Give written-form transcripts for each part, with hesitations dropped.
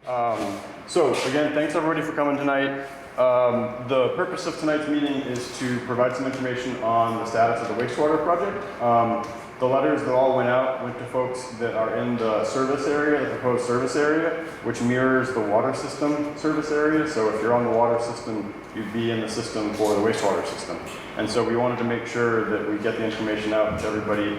So again, thanks everybody for coming tonight. The purpose of tonight's meeting is to provide some information on the status of the wastewater project. The letters that all went out went to folks that are in the service area, the proposed service area, which mirrors the water system service area. So if you're on the water system, you'd be in the system for the wastewater system. And so we wanted to make sure that we get the information out to everybody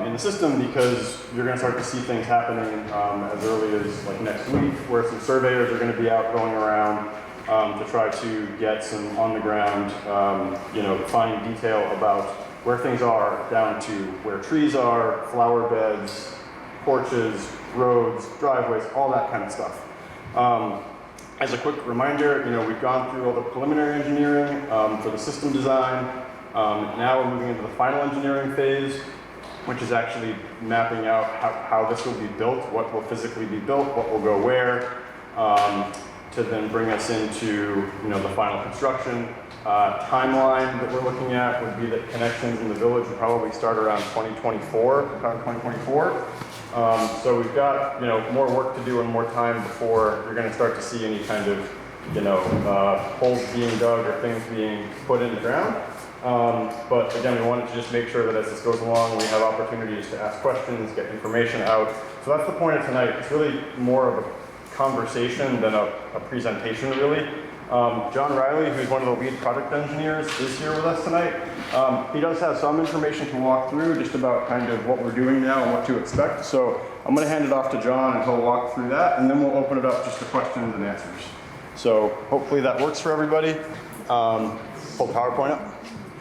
in the system, because you're going to start to see things happening as early as like next week, where some surveyors are going to be out going around to try to get some on the ground, fine detail about where things are, down to where trees are, flower beds, porches, roads, driveways, all that kind of stuff. As a quick reminder, we've gone through all the preliminary engineering for the system design. Now we're moving into the final engineering phase, which is actually mapping out how this will be built, what will physically be built, what will go where, to then bring us into the final construction. Timeline that we're looking at would be that connections in the village would probably start around 2024. So we've got more work to do and more time before you're going to start to see any kind of holes being dug or things being put in the ground. But again, we wanted to just make sure that as this goes along, we have opportunities to ask questions, get information out. So that's the point of tonight. It's really more of a conversation than a presentation, really. John Riley, who's one of the lead project engineers, is here with us tonight. He does have some information to walk through just about kind of what we're doing now and what to expect. So I'm going to hand it off to John and he'll walk through that, and then we'll open it up just to questions and answers. So hopefully that works for everybody. Pull the PowerPoint up?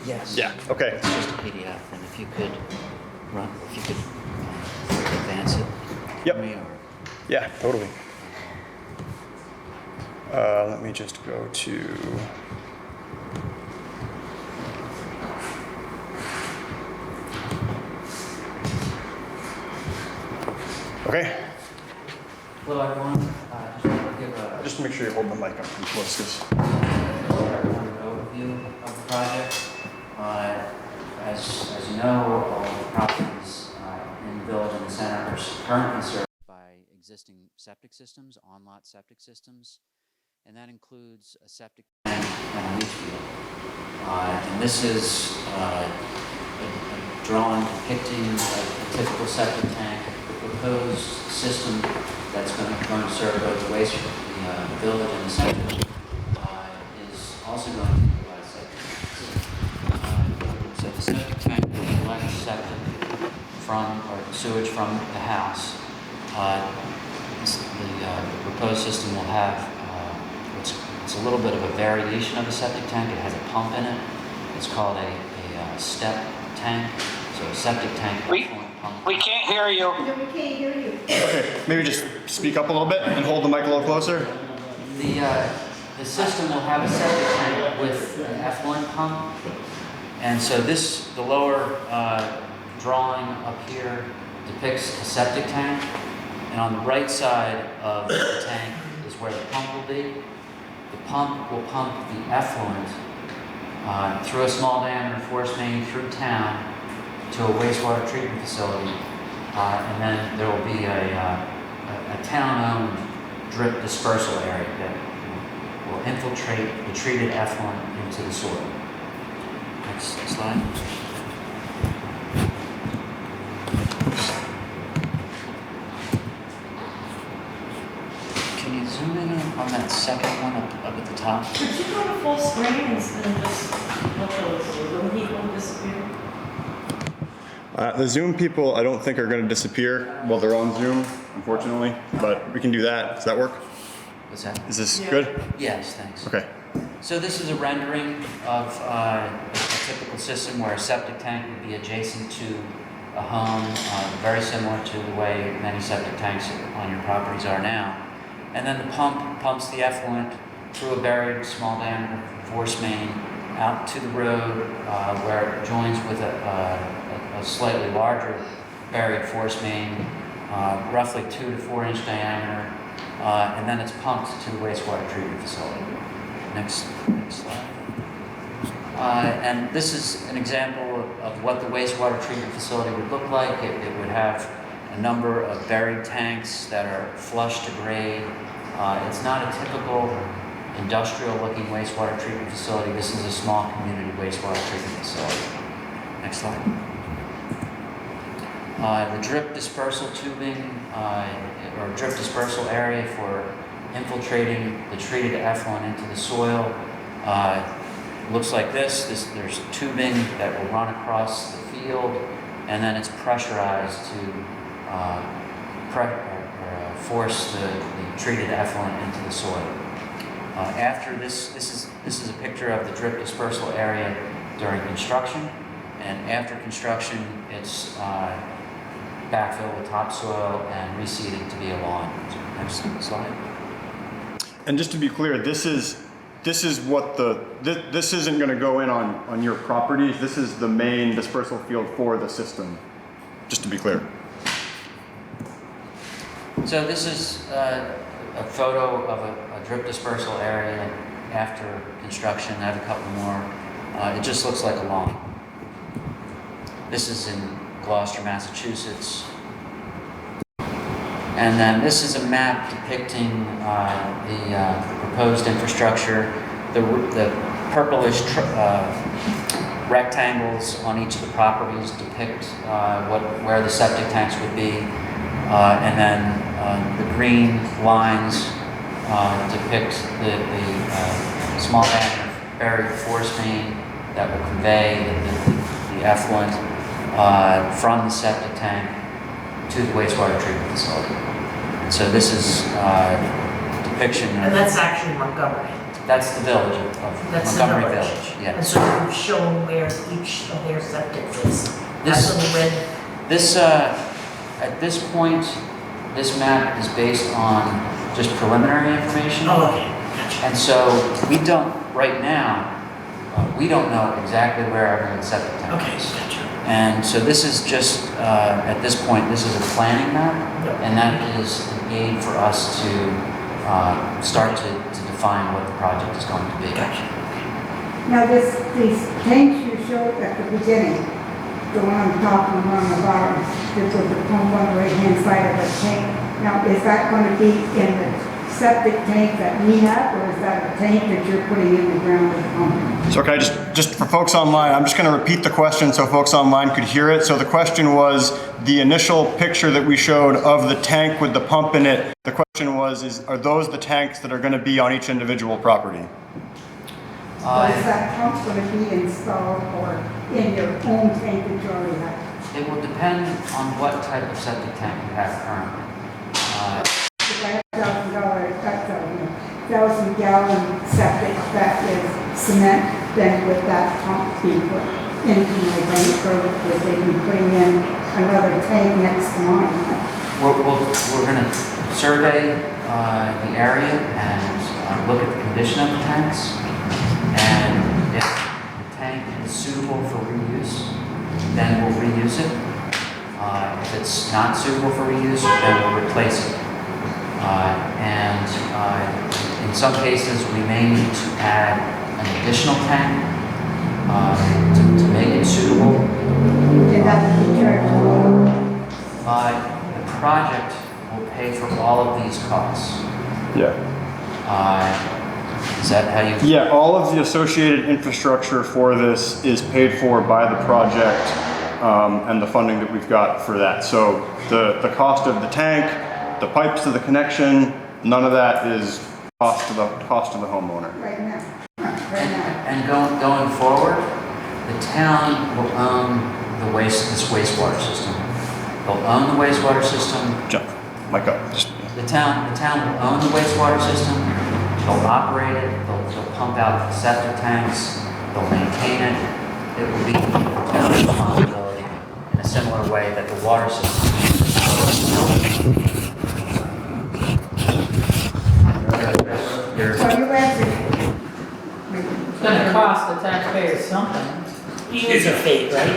Yes. Yeah, okay. It's just a PDF, and if you could advance it. Yep. For me, or... Yeah, totally. Let me just go to... Okay. Hello, everyone. Just want to give a... Just make sure you hold the mic up pretty close, because... overview of the project. As you know, all the properties in the village and the center are currently served by existing septic systems, on-lot septic systems, and that includes a septic tank and a leach field. And this is a drawing depicting a typical septic tank. The proposed system that's going to serve both the waste, the village and the center is also going to utilize septic tanks. So the septic tank will collect septic or sewage from the house. The proposed system will have it's a little bit of a variation of a septic tank. It has a pump in it. It's called a step tank. So a septic tank. We can't hear you. No, we can't hear you. Okay, maybe just speak up a little bit and hold the mic a little closer. The system will have a septic tank with an effluent pump. And so the lower drawing up here depicts a septic tank. And on the right side of the tank is where the pump will be. The pump will pump the effluent through a small diameter force main through town to a wastewater treatment facility. And then there will be a town-owned drip dispersal area that will infiltrate the treated effluent into the soil. Next slide. Can you zoom in on that second one up at the top? Could you go to full screen instead of just let those Zoom people disappear? The Zoom people, I don't think are going to disappear while they're on Zoom, unfortunately, but we can do that. Does that work? What's that? Is this good? Yes, thanks. Okay. So this is a rendering of a typical system where a septic tank would be adjacent to a home, very similar to the way many septic tanks on your properties are now. And then the pump pumps the effluent through a buried small diameter force main out to the road where it joins with a slightly larger buried force main, roughly 2 to 4 inch diameter, and then it's pumped to the wastewater treatment facility. Next slide. And this is an example of what the wastewater treatment facility would look like. It would have a number of buried tanks that are flush to grade, It's not a typical industrial-looking wastewater treatment facility. This is a small community wastewater treatment facility. Next slide. The drip dispersal tubing, or drip dispersal area for infiltrating the treated effluent into the soil looks like this. There's tubing that will run across the field, and then it's pressurized to force the treated effluent into the soil. After this is a picture of the drip dispersal area during construction, and after construction, it's backfill with topsoil and reseeding to be a lawn. Next slide. And just to be clear, this isn't going to go in on your properties. This is the main dispersal field for the system. Just to be clear. So this is a photo of a drip dispersal area after construction. I have a couple more. It just looks like a lawn. This is in Gloucester, Massachusetts. And then this is a map depicting the proposed infrastructure. The purplish rectangles on each of the properties depict where the septic tanks would be. And then the green lines depict the small band of buried force main that will convey the effluent from the septic tank to the wastewater treatment facility. And so this is depiction of... And that's actually Montgomery. That's the village of That's Montgomery the village. Village, yeah. And so you've shown where each of their septic is. This- That's the red. At this point, this map is based on just preliminary information. Oh, okay, gotcha. And so we don't, right now, we don't know exactly where everyone's septic tank Okay, is. gotcha. And so this is just, at this point, this is a planning map, Yep. and that is an aid for us to start to define what the project is going to be. Gotcha. Now, these tanks you showed at the beginning, the one on top and the one on the bottom, this was the pump on the right-hand side of the tank. Now, is that going to be in the septic tank that we have, or is that a tank that you're putting in the ground with the pump? So okay, just for folks online, I'm just going to repeat the question so folks online could hear it. So the question was the initial picture that we showed of the tank with the pump in it. The question was, are those the tanks that are going to be on each individual property? Or is that pump going to be installed or in your own tank that you already have? It will depend on what type of septic tank you have currently. If I have $1,000-gallon septic that is cement, then would that pump be put into my bank, or would they be putting in another tank next to mine? We're going to survey the area and look at the condition of the tanks. And if the tank is suitable for reuse, then we'll reuse it. If it's not suitable for reuse, then we'll replace it. And in some cases, we may need to add an additional tank to make it suitable. And that would be chargeable. The project will pay for all of these costs. Yeah. Is that how you? Yeah, all of the associated infrastructure for this is paid for by the project and the funding that we've got for that. So the cost of the tank, the pipes to the connection, none of that is cost to the homeowner. Right now. Right now. And going forward, the town will own this wastewater system. They'll own the wastewater system. Jeff, mic up. The town will own the wastewater system. They'll operate it. They'll pump out the septic tanks. They'll maintain it. It will be the town's responsibility in a similar way that the water system. So you answered. It's gonna cost the taxpayers something. User fee, right?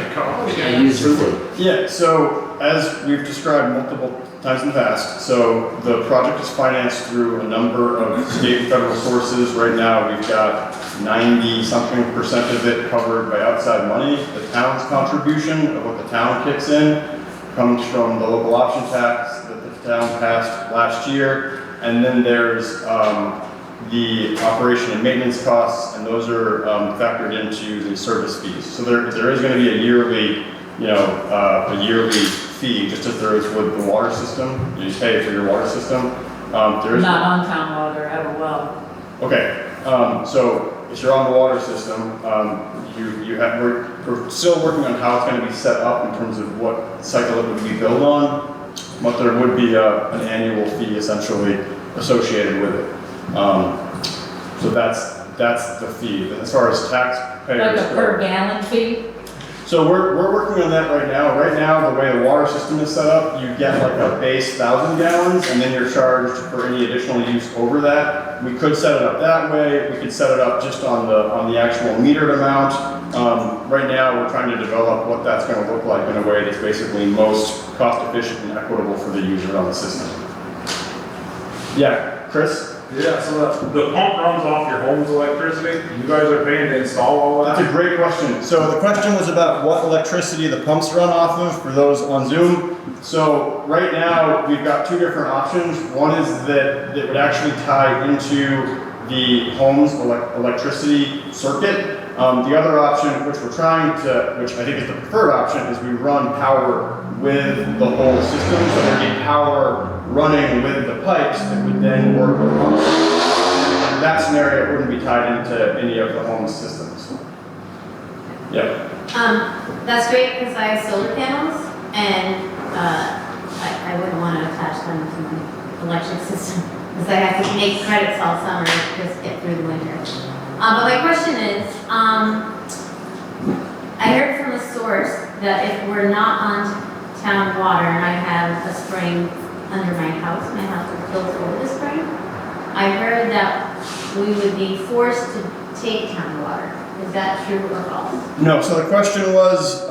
Yeah, so as we've described multiple times in the past, so the project is financed through a number of state and federal sources. Right now, we've got 90-something% of it covered by outside money. The town's contribution of what the town kicks in comes from the local option tax that the town passed last year. And then there's the operation and maintenance costs, and those are factored into the service fees. So there is going to be a yearly, a yearly fee, just as there is with the water system. You pay for your water system. There is Not on town water, at a well. Okay, so if you're on the water system, we're still working on how it's going to be set up in terms of what cycle it would be billed on, but there would be an annual fee essentially associated with it. So that's the fee. And as far as taxpayers Like a per gallon fee? so we're working on that right now. Right now, the way the water system is set up, you get like a base 1,000 gallons, and then you're charged for any additional use over that. We could set it up that way. We could set it up just on the actual metered amount. Right now, we're trying to develop what that's going to look like in a way that's basically most cost efficient and equitable for the user on the system. Yeah, Chris? Yeah, so the pump runs off your home's electricity. You guys are paying to install all that? That's a great question. So the question was about what electricity the pumps run off of for those on Zoom. So right now we've got two different options. One is that it would actually tie into the home's electricity circuit. The other option, which we're trying to, which I think is the preferred option, is we run power with the whole system. So there'd be power running with the pipes that would then work with pumps. In that scenario, it wouldn't be tied into any of the home systems. Yeah. That's great because I have solar panels and I wouldn't want to attach them to my electric system because I have to make credits all summer to just get through the winter. But my question is, I heard from a source that if we're not on town water and I have a spring under my house is built over the spring, I heard that we would be forced to take town water. Is that true or false? No, so the question was,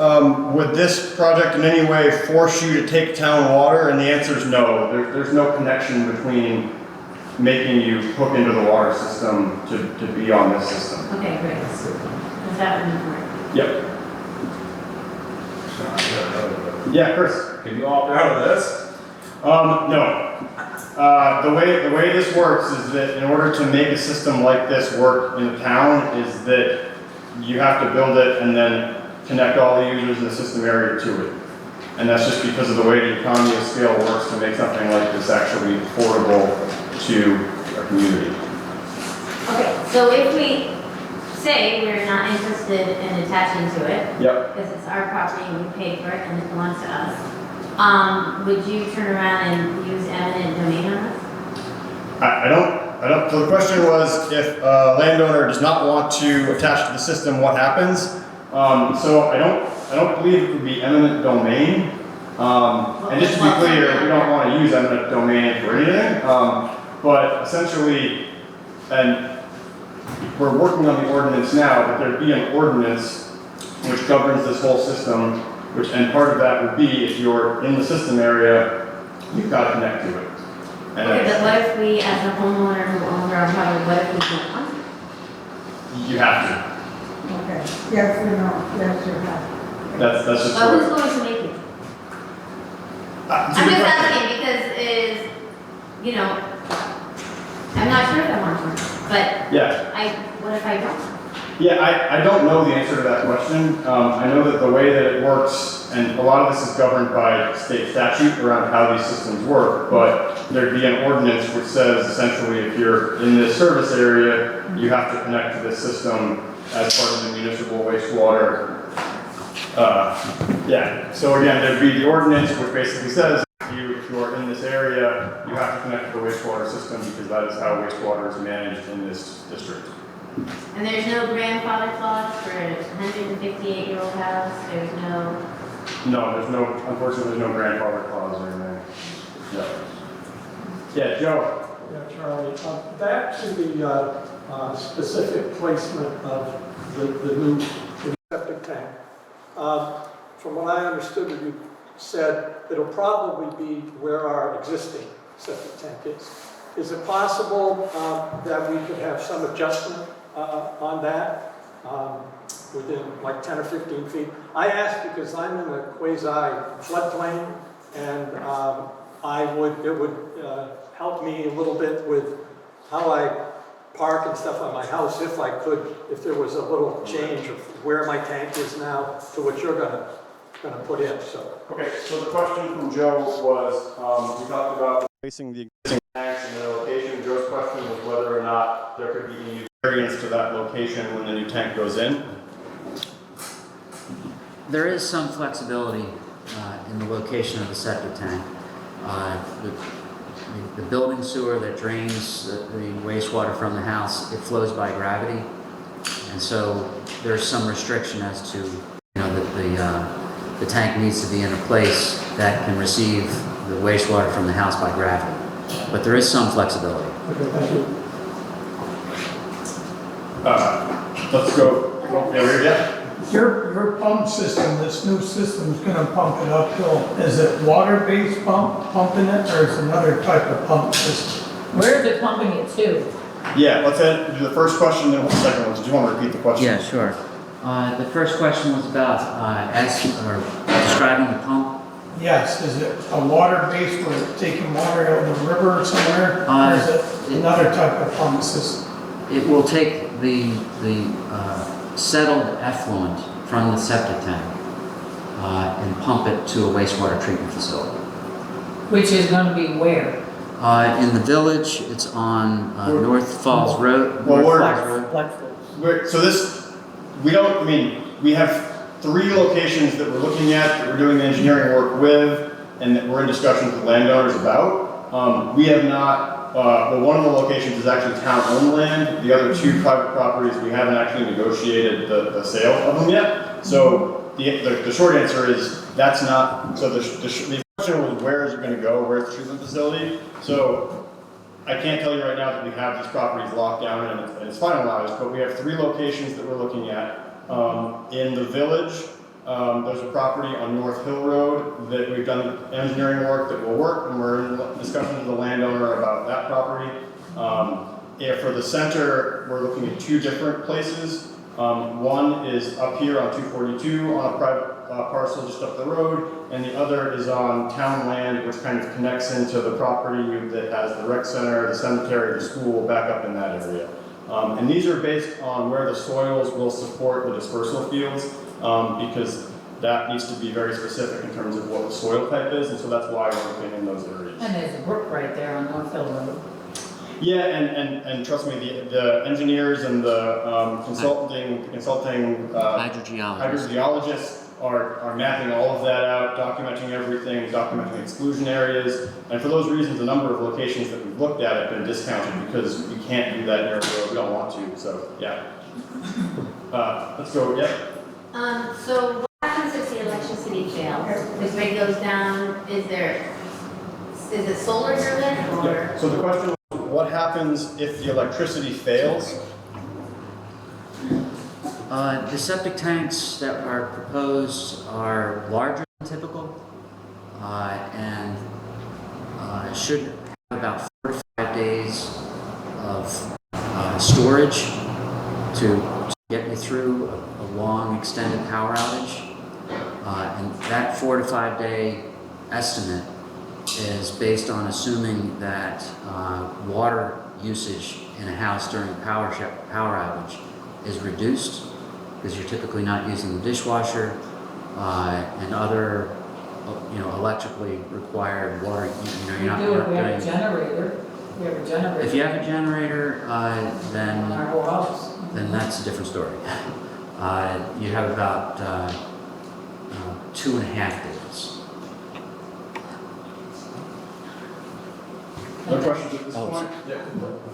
would this project in any way force you to take town water? And the answer is no. There's no connection between making you hook into the water system to be on this system. Okay, great. Is that what you Yep. Yeah, Chris. Can you opt out of this? No. The way this works is that in order to make a system like this work in the town is that you have to build it and then connect all the users in the system area to it. And that's just because of the way the economy of scale works to make something like this actually affordable to a community. Okay, so if we say we're not interested in attaching to it, Yep. because it's our property and we paid for it and it belongs to us, would you turn around and use eminent domain on us? I don't, so the question was if a landowner does not want to attach to the system, what happens? So I don't believe it would be eminent domain. And just to be clear, we don't want to use eminent domain for anything. But essentially, and we're working on the ordinance now, but there'd be an ordinance which governs this whole system, and part of that would be if you're in the system area, you've got to connect to it. And Okay, but what if we, as a homeowner who owns our property, what if we don't want to? you have to. Okay, yes or no, yes or no. That's just. But who's going to make it? To I'm be just frank- asking because I'm not sure if I want to, but Yeah. what if I don't? Yeah, I don't know the answer to that question. I know that the way that it works, and a lot of this is governed by state statute around how these systems work, but there'd be an ordinance which says essentially if you're in this service area, you have to connect to this system as part of the municipal wastewater. Yeah, so again, there'd be the ordinance which basically says if you are in this area, you have to connect to the wastewater system because that is how wastewater is managed in this district. And there's no grandfather clause for a 158-year-old house. There's no. No, unfortunately, there's no grandfather clause or anything. Yeah. Yeah, Joe. Yeah, Charlie, back to the specific placement of the new septic tank. From what I understood, you said it'll probably be where our existing septic tank is. Is it possible that we could have some adjustment on that within like 10 or 15 feet? I ask because I'm in a quasi floodplain, and it would help me a little bit with how I park and stuff on my house, if I could, if there was a little change of where my tank is now to what you're gonna put in, so. Okay, so the question from Joe was, we talked about replacing the existing tanks in their location. Joe's question was whether or not there could be any variance to that location when the new tank goes in. There is some flexibility in the location of the septic tank. The building sewer that drains the wastewater from the house, it flows by gravity, and so there's some restriction as to, that the tank needs to be in a place that can receive the wastewater from the house by gravity. But there is some flexibility. Okay, thank you. Let's go. Yeah. Your pump system, this new system is gonna pump it uphill. Is it water-based pumping it, or is it another type of pump system? Where is it pumping it to? Yeah, let's do the first question, then the second one. Did you want to repeat the question? Yeah, sure. The first question was about describing the pump. Yes, is it a water-based, where it's taking water out of the river somewhere, or is it another type of pump system? It will take the settled effluent from the septic tank and pump it to a wastewater treatment facility. Which is gonna be where? In the village, it's on North Falls Road. Well, we have 3 locations that we're looking at, that we're doing the engineering work with, and that we're in discussions with landowners about. We have not, one of the locations is actually town-owned land. The other 2 private properties, we haven't actually negotiated the sale of them yet. So the short answer is that's not, so the question was, where is it going to go? Where's the treatment facility? So I can't tell you right now that we have these properties locked down and it's finalized, but we have 3 locations that we're looking at. In the village, there's a property on North Hill Road that we've done engineering work that will work, and we're in discussions with the landowner about that property. For the center, we're looking at 2 different places. One is up here on 242 on a private parcel just up the road, and the other is on town land, which kind of connects into the property that has the rec center, the cemetery, the school back up in that area. And these are based on where the soils will support the dispersal fields, because that needs to be very specific in terms of what the soil type is, and so that's why we're looking in those areas. And there's a brook right there on North Hill Road. Yeah, and trust me, the engineers and the consulting hydrogeologists are mapping all of that out, documenting everything, documenting exclusion areas, and for those reasons, a number of locations that we've looked at have been discounted because we can't do that near a road. We don't want to. So yeah. Let's go. Yeah. So what happens if the electricity fails? The grid goes down, is it solar driven or? Yeah. So the question was, what happens if the electricity fails? The septic tanks that are proposed are larger than typical and should have about 4 to 5 days of storage to get you through a long extended power outage. And that 4 to 5 day estimate is based on assuming that water usage in a house during a power outage is reduced, because you're typically not using the dishwasher and other, electrically required water. You're not We have a doing. generator. We have a generator. If you have a generator, On then our whole house. that's a different story. You have about 2.5 days. No questions at this Oh, point? Yeah.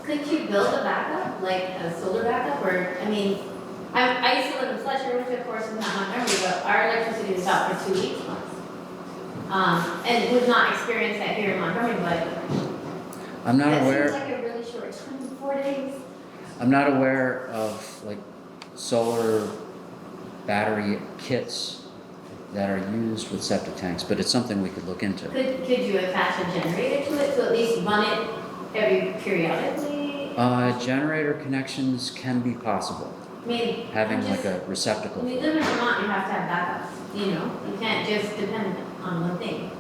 Could you build a backup, like a solar backup, or, I used to live in Fletcher, which of course is not Montgomery, but our electricity was out for 2 weeks once. And we've not experienced that here in Montgomery, but I'm not that aware. seems like a really short time, 4 days. I'm not aware of solar battery kits that are used with septic tanks, but it's something we could look into. Could you attach a generator to it to at least run it every periodically? Generator connections can be possible. Having a receptacle. When you live in Vermont, you have to have backups, you can't just depend on one thing.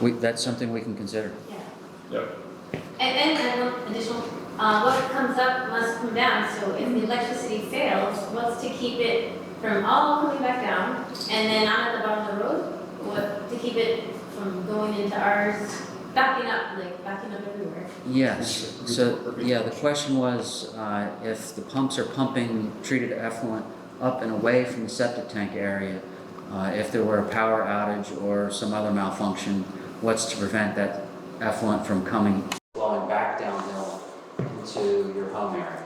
That's something we can consider. Yeah. Yep. And one additional, what comes up must come down, so if the electricity fails, what's to keep it from all coming back down, and then on at the bottom of the road? What, to keep it from going into ours, backing up everywhere? Yes, so, yeah, the question was, if the pumps are pumping treated effluent up and away from the septic tank area, if there were a power outage or some other malfunction, what's to prevent that effluent from flowing back downhill into your home area?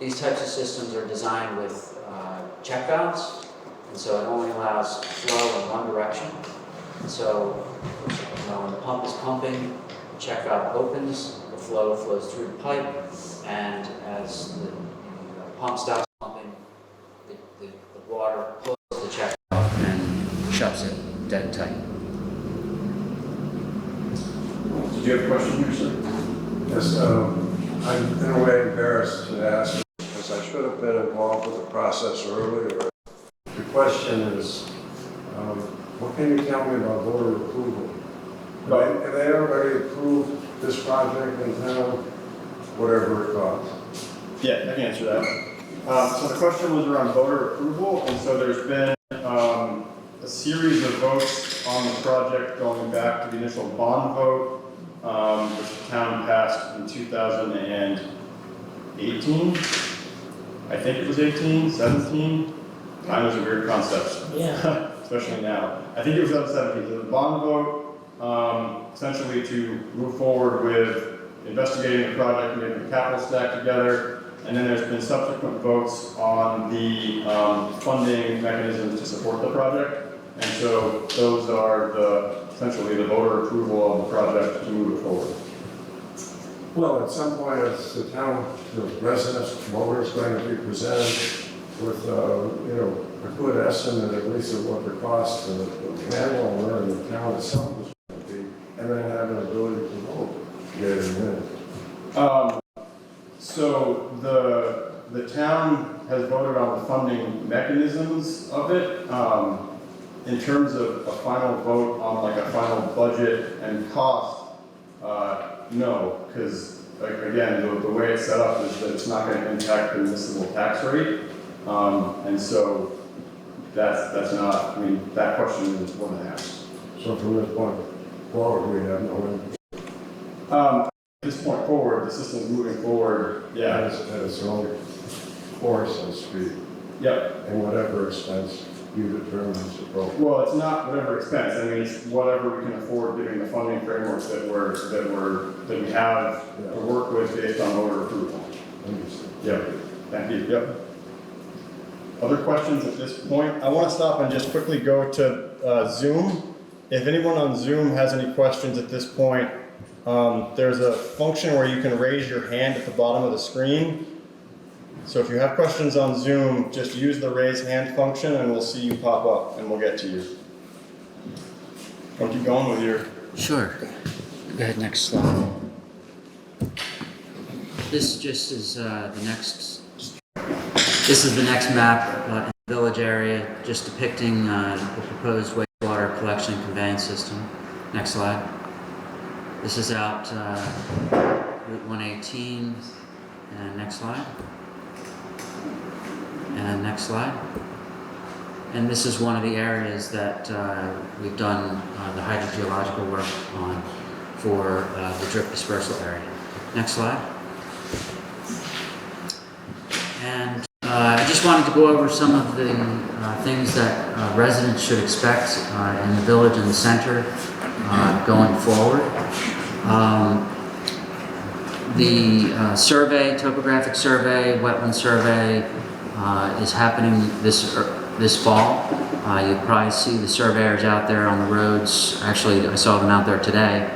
These types of systems are designed with check valves, and so it only allows flow in one direction. And so, when the pump is pumping, the check valve opens, the flow flows through the pipe, and as the pump stops pumping, the water closes the check valve and shuts it dead tight. Did you have a question here, sir? Yes, I'm in a way embarrassed to ask because I should have been involved with the process earlier. The question is, what can you tell me about voter approval? Have they already approved this project in town, whatever it costs? Yeah, I can answer that. So the question was around voter approval, and so there's been a series of votes on the project going back to the initial bond vote, which the town passed in 2018. I think it was 18, 17. Time is a weird concept, Yeah. especially now. I think it was 2017. So the bond vote, essentially to move forward with investigating the project and getting the capital stack together. And then there's been subsequent votes on the funding mechanisms to support the project. And so those are essentially the voter approval of the project to move it forward. Well, at some point, it's the town, the residents, voters going to be presented with, a good estimate at least of what the cost of the landowner and the town itself is going to be, and then have an ability to vote, get it in. So the town has voted on the funding mechanisms of it. In terms of a final vote on like a final budget and cost, no, because again, the way it's set up is that it's not going to impact the municipal tax rate. And so that's not, that question is more than asked. So from this point forward, we have no impact. At this point forward, the system's moving forward, yeah. At its own course, so to speak. Yep. And whatever expense you determine is appropriate. Well, it's not whatever expense. It's whatever we can afford, given the funding frameworks that we have to work with based on voter approval. Understood. Yep. Thank you. Yep. Other questions at this point? I want to stop and just quickly go to Zoom. If anyone on Zoom has any questions at this point, there's a function where you can raise your hand at the bottom of the screen. So if you have questions on Zoom, just use the raise hand function and we'll see you pop up and we'll get to you. Don't keep going with your... Sure. Go ahead, next slide. This just is This is the next map in the village area, just depicting the proposed wastewater collection and conveyance system. Next slide. This is out Route 118. And next slide. And next slide. And this is one of the areas that we've done the hydrogeological work on for the drip dispersal area. Next slide. And I just wanted to go over some of the things that residents should expect in the village and the center going forward. The survey, topographic survey, wetland survey is happening this fall. You'll probably see the surveyors out there on the roads. Actually, I saw them out there today.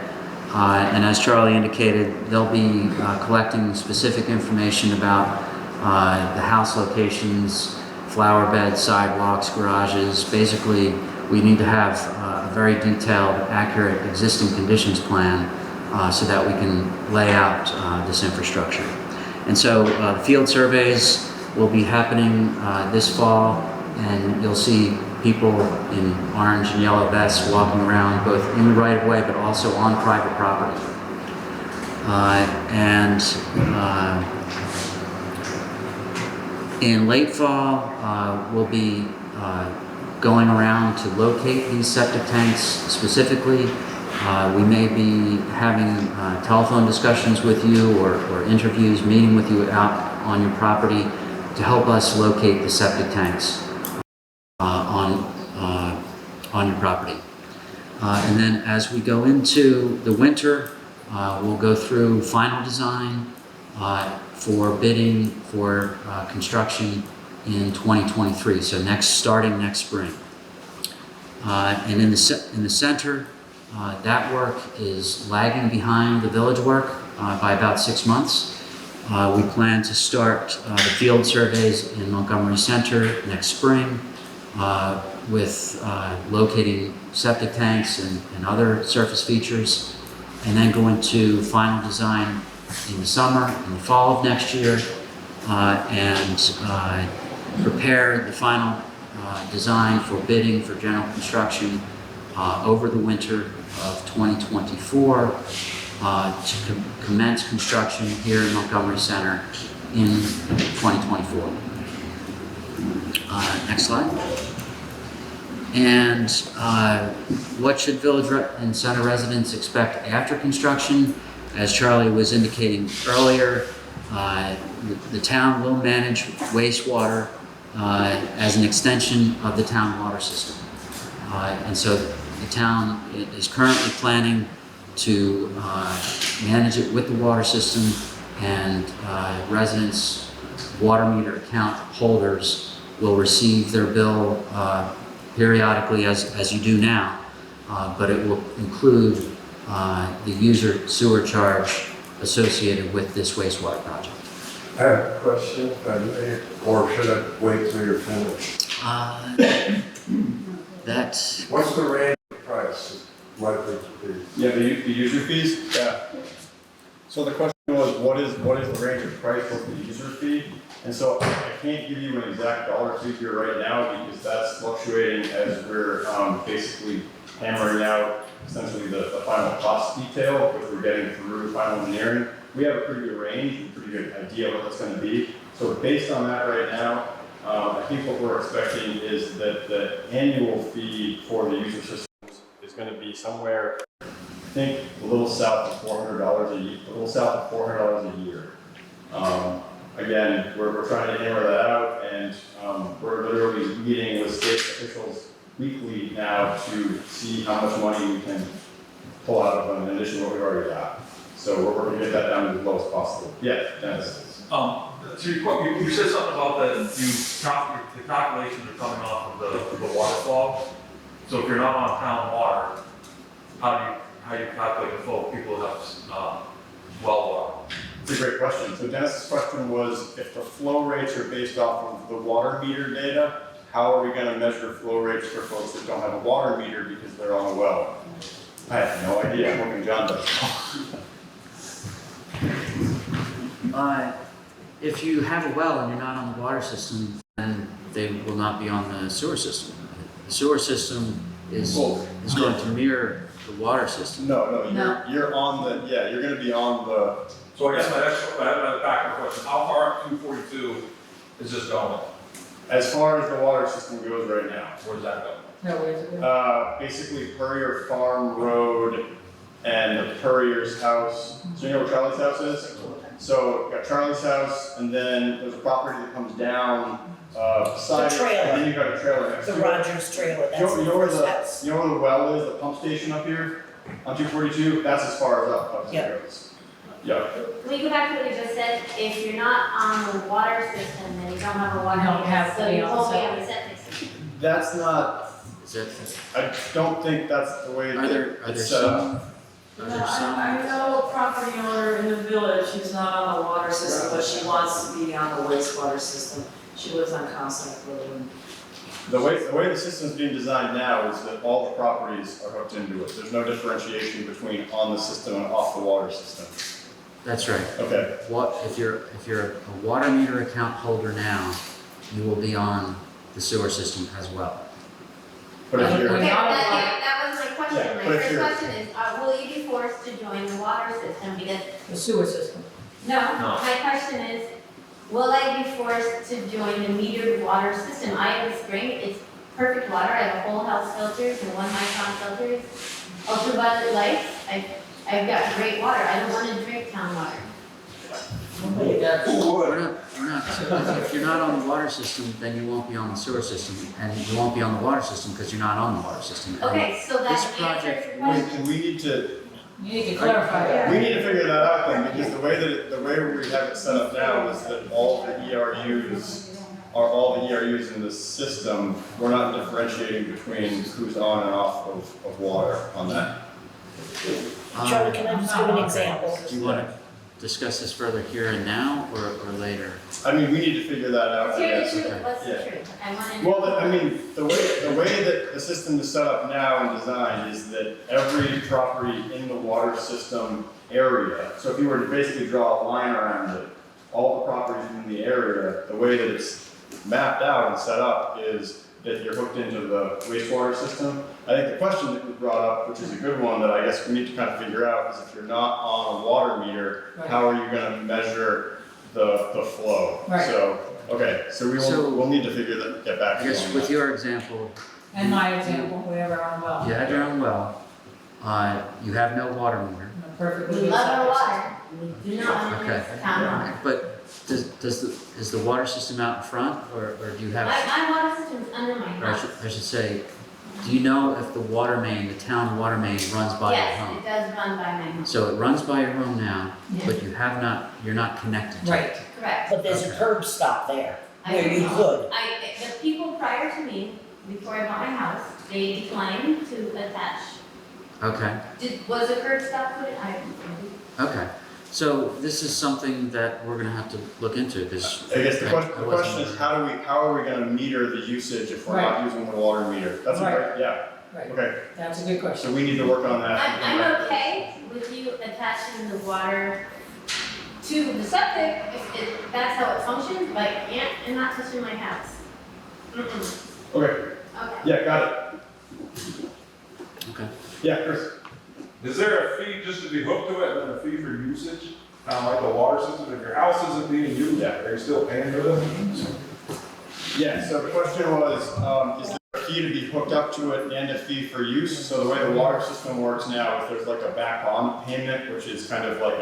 And as Charlie indicated, they'll be collecting specific information about the house locations, flower beds, sidewalks, garages. Basically, we need to have a very detailed, accurate existing conditions plan so that we can lay out this infrastructure. And so the field surveys will be happening this fall, and you'll see people in orange and yellow vests walking around both in the right of way but also on private property. In late fall, we'll be going around to locate these septic tanks specifically. We may be having telephone discussions with you or interviews, meeting with you out on your property to help us locate the septic tanks on your property. And then as we go into the winter, we'll go through final design for bidding for construction in 2023, so starting next spring. And in the center, that work is lagging behind the village work by about 6 months. We plan to start the field surveys in Montgomery Center next spring with locating septic tanks and other surface features, and then going to final design in the summer and the fall of next year, and prepare the final design for bidding for general construction over the winter of 2024 to commence construction here in Montgomery Center in 2024. Next slide. And what should Village and Center residents expect after construction? As Charlie was indicating earlier, the town will manage wastewater as an extension of the town water system. And so the town is currently planning to manage it with the water system, and residents, water meter account holders will receive their bill periodically as you do now, but it will include the user sewer charge associated with this wastewater project. I have a question, if I may, or should I wait till you're finished? What's the range of price likely to be? Yeah, the user fees? Yeah. So the question was, what is the range of price of the user fee? And so I can't give you an exact dollar figure right now because that's fluctuating as we're basically hammering out essentially the final cost detail, which we're getting through final engineering. We have a pretty good range, a pretty good idea what that's going to be. So based on that right now, I think what we're expecting is that the annual fee for the user systems is going to be somewhere, I think, a little south of $400 a year. A little south of $400 a year. Again, we're trying to hammer that out, and we're literally meeting with state officials weekly now to see how much money we can pull out of them in addition to what we've already got. So we're working to get that down to the lowest possible. Yeah, Dennis. So you said something about that the calculations are coming off of the waterfall. So if you're not on town water, how do you calculate the flow? People have well water. It's a great question. So Dennis's question was, if the flow rates are based off of the water meter data, how are we going to measure flow rates for folks that don't have a water meter because they're on a well? I have no idea. I'm hoping John does. If you have a well and you're not on the water system, then they will not be on the sewer system. The sewer system is going to mirror the water system. No, you're on the, you're going to be on the. So I guess my back question, how far up 242 is this going? As far as the water system goes right now. Where's that going? No, where's it going? Basically Purrier Farm Road and the Purrier's house. So you know where Charlie's house is? So you've got Charlie's house, and then there's a property that comes down beside The it, trailer. and then you've got a trailer next The to it. Rogers trailer, that's the You know where first house. you know where the well is, the pump station up here on 242? That's as far as up as it Yeah. goes. Yeah. Can we go back to what you just said? If you're not on the water system, then you don't have a water You don't meter, have so to be you on won't be septic. on the septic system. That's not. Is it, I don't think that's the way are there it's set up. I know a property owner in the village who's not on the water system, but she wants to be on the wastewater system. She lives on Concept Road. The way the system's being designed now is that all the properties are hooked into it. There's no differentiation between on the system and off the water system. That's right. Okay. What if you're a water meter account holder now, you will be on the sewer system as well. But if you're, Okay, that was my question. Yeah, My but if first you're- question is, will you be forced to join the water system? Because, The sewer system. no, No. my question is, will I be forced to join the metered water system? I have a spring, it's perfect water, I have a whole house filters and 1 micron filters, ultraviolet lights, I've got great water, I don't wanna drink town water. We're not, so if you're not on the water system, then you won't be on the sewer system, and you won't be on the water system because you're not on the water system. And Okay, so that this answers project- your question. and we need to, You need to clarify that. we need to figure that out then, because the way we have it set up now is that all the ERUs are all the ERUs in the system. We're not differentiating between who's on and off of water on that. Charlie, can I just give an example? Do you want to discuss this further here and now, or later? I mean, we need to figure that out, I Let's hear the guess. truth, what's the Yeah. truth? I wanna Well, know. I mean, the way that the system is set up now and designed is that every property in the water system area, so if you were to basically draw a line around it, all the properties in the area, the way that it's mapped out and set up is that you're hooked into the wastewater system. I think the question that was brought up, which is a good one that I guess we need to kind of figure out, is if you're not on a water meter, Right. how are you gonna measure the flow? Right. So, okay, so So- we'll need to get back I to you guess on with that. your example, And my example, we have our own well. you had your own well, you have no water meter. And a perfectly We good love our septic water, system. we do not wanna Okay. miss town water. But is the water system out in front, or do you have? My water system's under my Or house. I should say, do you know if the water main, the town water main runs by your Yes, home? it does run by my house. So it runs by your home now, Yeah. but you're not connected to it. Right. Correct. But there's a curb stop there, I where you could. the people prior to me, before I bought my house, they declined to attach. Okay, Was a curb stop put in? okay. So this is something that we're gonna have to look into, because. I guess the question is, how are we gonna meter the usage if we're not using the water meter? That's a Right. great, yeah, Right, okay, that's a good so question. we need to work on that. I'm okay with you attaching the water to the septic, if that's how it functions, but I'm not touching my house. Mm-mm. Okay, Okay. yeah, got it. Okay. Yeah, Chris. Is there a fee just to be hooked to it and then a fee for usage? Kind of like the water system, if your house isn't being used, Yeah. are you still paying for them? Yeah, so the question was, is there a fee to be hooked up to it and a fee for use? So the way the water system works now is there's like a back on payment, which is kind of like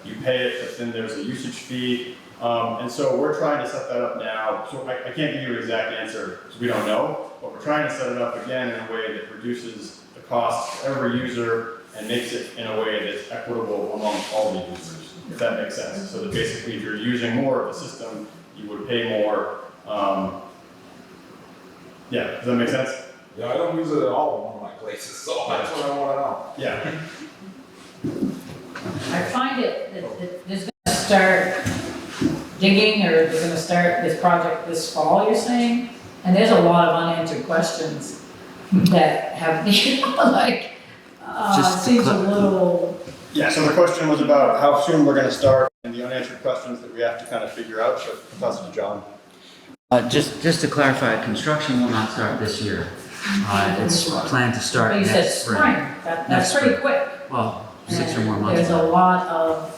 you pay it, but then there's a usage fee. And so we're trying to set that up now. So I can't give you an exact answer because we don't know, but we're trying to set it up again in a way that reduces the cost for every user and makes it in a way that's equitable among all the users, if that makes sense. So that basically if you're using more of the system, you would pay more. Yeah, does that make sense? Yeah, I don't use it at all in one of my places, so that's what I wanna know. Yeah. I find it that there's gonna start digging, or they're gonna start this project this fall, you're saying? And there's a lot of unanswered questions that have, like, Just to seems a little, Yeah, so the question was about how soon we're gonna start and the unanswered questions that we have to kind of figure out, so I'll pass it to John. Just to clarify, construction will not start this year. It's planned to start you said next spring, spring. that's Next pretty spring. quick. Well, 6 or more And months. there's a lot of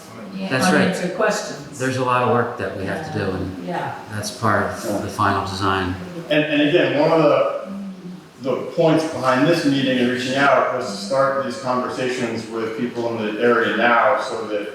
That's right. unanswered questions. There's a lot of work that we have to do, and Yeah, that's part of the final design. And again, one of the points behind this meeting and reaching out was to start these conversations with people in the area now so that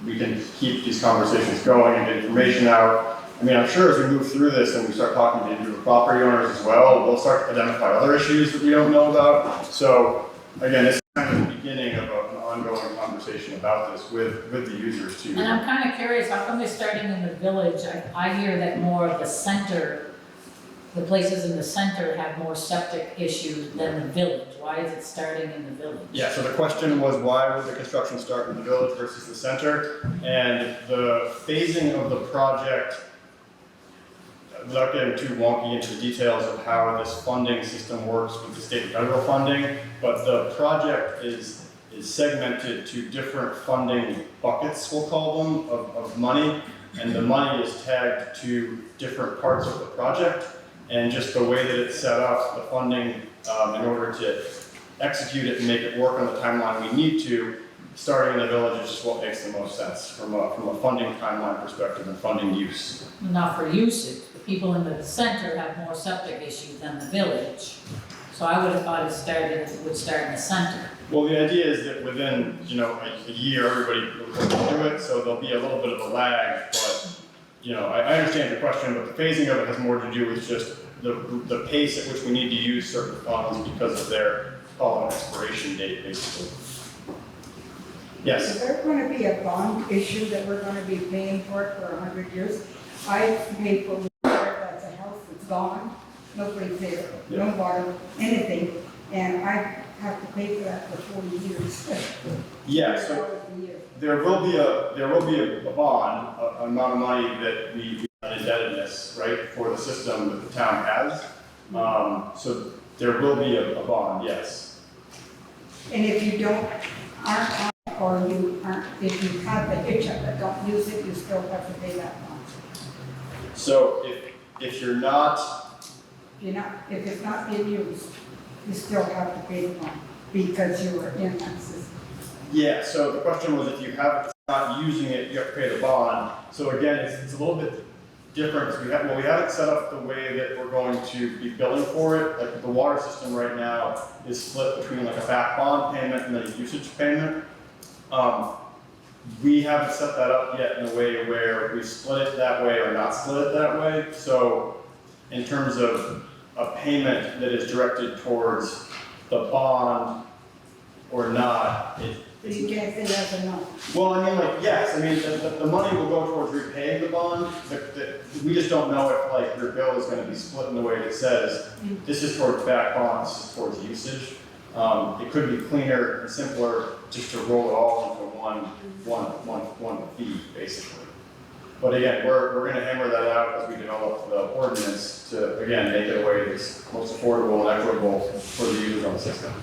we can keep these conversations going and get information out. I mean, I'm sure as we move through this and we start talking to individual property owners as well, we'll start to identify other issues that we don't know about. So again, this is kind of the beginning of an ongoing conversation about this with the users too. and I'm kind of curious, how come they're starting in the village? I hear that more of the center, the places in the center have more septic issues than the village. Why is it starting in the village? Yeah, so the question was why would the construction start in the village versus the center? And the phasing of the project, without getting too wonky into the details of how this funding system works with the state and federal funding, but the project is segmented to different funding buckets, we'll call them, of money. And the money is tagged to different parts of the project. And just the way that it's set up, the funding in order to execute it and make it work on the timeline we need to. Starting in the village is just what makes the most sense from a funding timeline perspective and funding use. Not for usage. The people in the center have more septic issues than the village. So I would have thought it would start in the center. Well, the idea is that within, a year, everybody will go through it, so there'll be a little bit of a lag, but, I understand your question, but the phasing of it has more to do with just the pace at which we need to use certain funds because of their, call it an expiration date, basically. Yes? Is there going to be a bond issue that we're going to be paying for it for 100 years? I paid for water, that's a house that's gone, nobody's there, no water, anything, and I have to pay for that for 40 years. Yeah, so there will be a bond, an amount of money that we an indebtedness, right, for the system that the town has. So there will be a bond, yes. And if you aren't on, or you aren't, if you have the hitch up but don't use it, you still have to pay that bond. So if you're not, If it's not being used, you still have to pay the bond because you were in that system. yeah, so the question was if you have not using it, you have to pay the bond. So again, it's a little bit different because we have it set up the way that we're going to be billing for it. Like the water system right now is split between like a back bond payment and a usage payment. We haven't set that up yet in a way where we split it that way or not split it that way. So in terms of a payment that is directed towards the bond or not, You can't say yes or no. well, I mean, yes, the money will go towards repaying the bond. We just don't know if your bill is going to be split in the way that says this is towards back bond, this is towards usage. It could be cleaner and simpler just to roll it all into one fee, basically. But again, we're going to hammer that out as we develop the ordinance to, again, make it a way that's most affordable and equitable for the users on the system.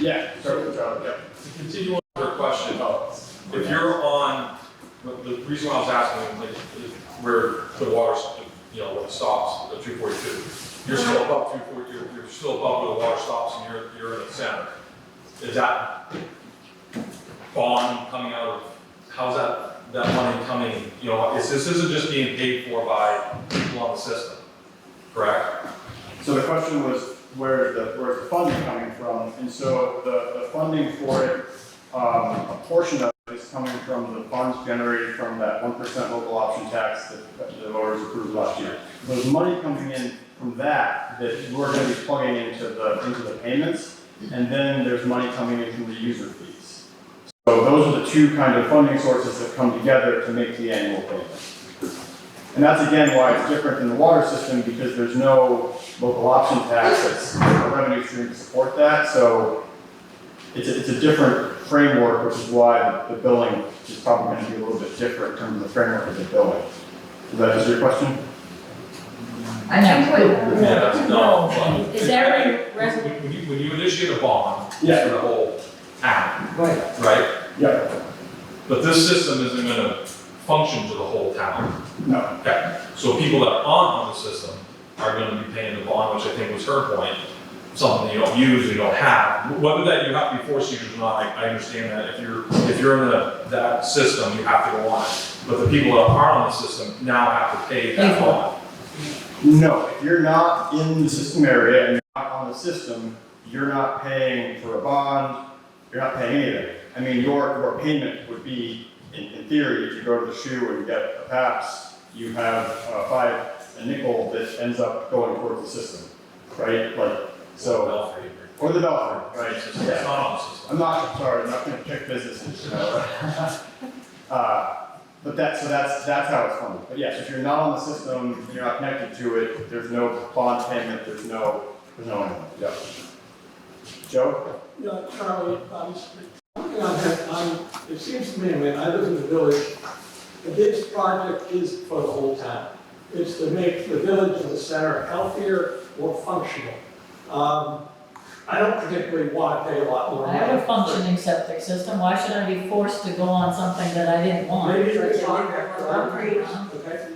Yeah, sorry, yeah. To continue on your question, if you're on, the reason why I was asking, is where the water, when it stops at 242, you're still above 242, you're still above where the water stops and you're in the center. Is that bond coming out of, how's that money coming, this isn't just being paid for by people on the system, correct? So the question was, where's the funding coming from? And so the funding for it, a portion of it is coming from the funds generated from that 1% local option tax that the voters approved last year. There's money coming in from that we're going to be plugging into the payments, and then there's money coming in from the user fees. So those are the two kind of funding sources that come together to make the annual payment. And that's again why it's different than the water system, because there's no local option tax that's a revenue stream to support that. So it's a different framework, which is why the billing is probably going to be a little bit different in terms of the framework of the billing. Does that answer your question? I know. Yeah, no. Is there a resolution? When you initiate a bond, it's Yeah. for the whole town, Right. right? Yeah. But this system isn't gonna function for the whole town. No. Okay, so people that are on the system are gonna be paying the bond, which I think was her point, something you don't use, you don't have. Whether that you have to be forced to use or not, I understand that. If you're in that system, you have to go on it. But the people that are on the system now have to pay that bond. No, if you're not in the system area and you're not on the system, you're not paying for a bond, you're not paying anything. I mean, your payment would be, in theory, if you go to the shoe and get a PAPS, you have a nickel that ends up going towards the system, right? So, or the belfry, right? It's not on the system. I'm not going to pick businesses, But that's how it's funded. But yes, if you're not on the system, you're not connected to it, there's no bond payment, there's no anything. Yeah. Joe? Yeah, Charlie, looking on that, it seems to me, I live in the village, and this project is for the whole town. It's to make the village and the center healthier, more functional. I don't particularly want to pay a lot more I money. have a functioning septic system, why should I be forced to go on something that I didn't want? Maybe it's not, okay?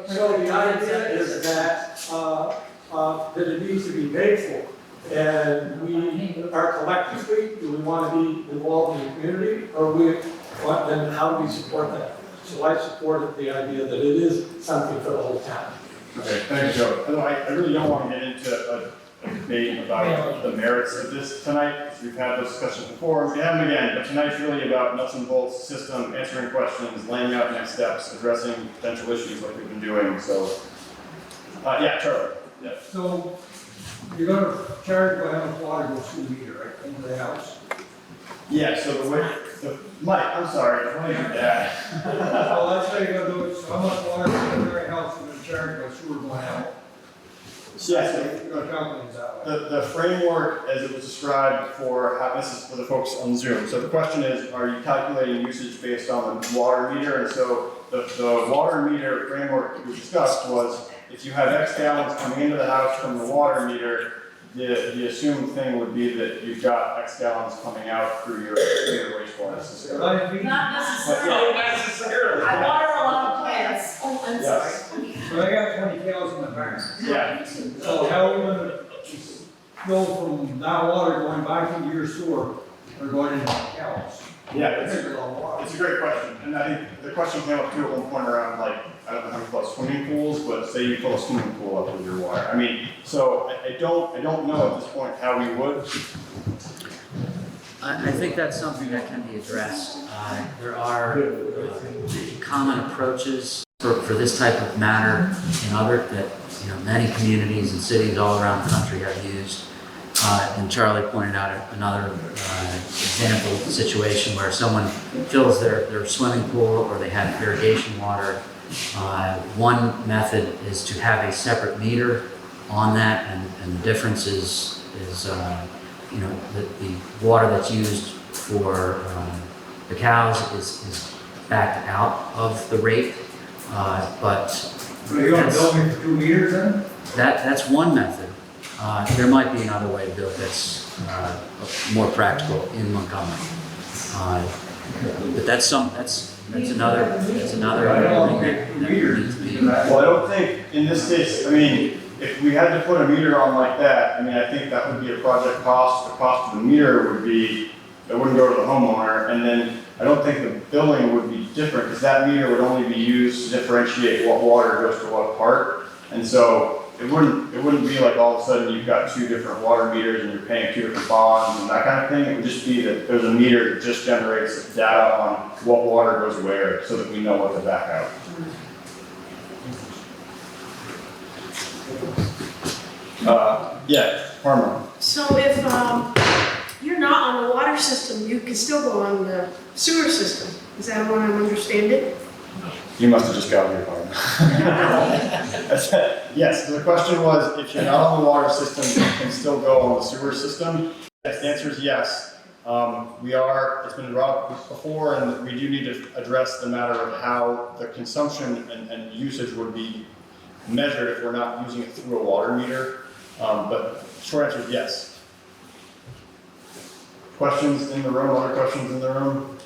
So the idea is that, that it needs to be paid for. And we are collectively, do we want to be involved in the community, or and how do we support that? So I supported the idea that it is something for the whole town. Okay, thanks, Joe. Although I really don't want to get into a debate about the merits of this tonight, because we've had those discussions before, we have them again, but tonight's really about nuts and bolts system, answering questions, laying out next steps, addressing potential issues like we've been doing, so. Yeah, Charlie, yeah. So, you're gonna charge by how much water goes through the meter, right, into the house? Yeah, so Mike, I'm sorry, what did you add? So let's say you're gonna do it, so how much water goes into their house, you're gonna charge by sewer going out? Yeah, so You're gonna calculate it that way. the framework as it was described for, this is for the folks on Zoom. So the question is, are you calculating usage based on the water meter? And so the water meter framework that we discussed was, if you have X gallons coming into the house from the water meter, the assumed thing would be that you've got X gallons coming out through your wastewater system. Not necessarily. I water a lot of plants. Oh, I'm Yes. sorry. So I got 20 cows in the barn. Yeah. So how are we gonna go from that water going back into your sewer or going into the cows? Yeah, That's a lot of water. it's a great question. And I think the question came up too at one point around, like, I don't know how you call it swimming pools, but say you fill a swimming pool up with your water. I mean, so I don't know at this point how we would. I think that's something that can be addressed. There are common approaches for this type of matter and other that many communities and cities all around the country have used. And Charlie pointed out another example situation where someone fills their swimming pool or they have irrigation water. One method is to have a separate meter on that, and the difference is the water that's used for the cows is backed out of the rate, but So you're gonna bill me for 2 meters then? that's one method. There might be another way to do it that's more practical in Montgomery. But that's another thing that needs to be. Well, I don't think, in this case, I mean, if we had to put a meter on like that, I mean, I think that would be a project cost. The cost of the meter would be, it wouldn't go to the homeowner, and then I don't think the billing would be different, because that meter would only be used to differentiate what water goes to what part. And so it wouldn't be like all of a sudden you've got 2 different water meters and you're paying 2 different bonds and that kind of thing. It would just be that there's a meter that just generates data on what water goes where, so that we know what to back out. Yeah, Harmon. So if you're not on the water system, you can still go on the sewer system. Is that what I'm understanding? You must have just gotten your phone. Yes, the question was, if you're not on the water system, you can still go on the sewer system. Yes, the answer is yes. It's been brought up before, and we do need to address the matter of how the consumption and usage would be measured if we're not using it through a water meter. But short answer is yes. Questions in the room? Other questions in the room?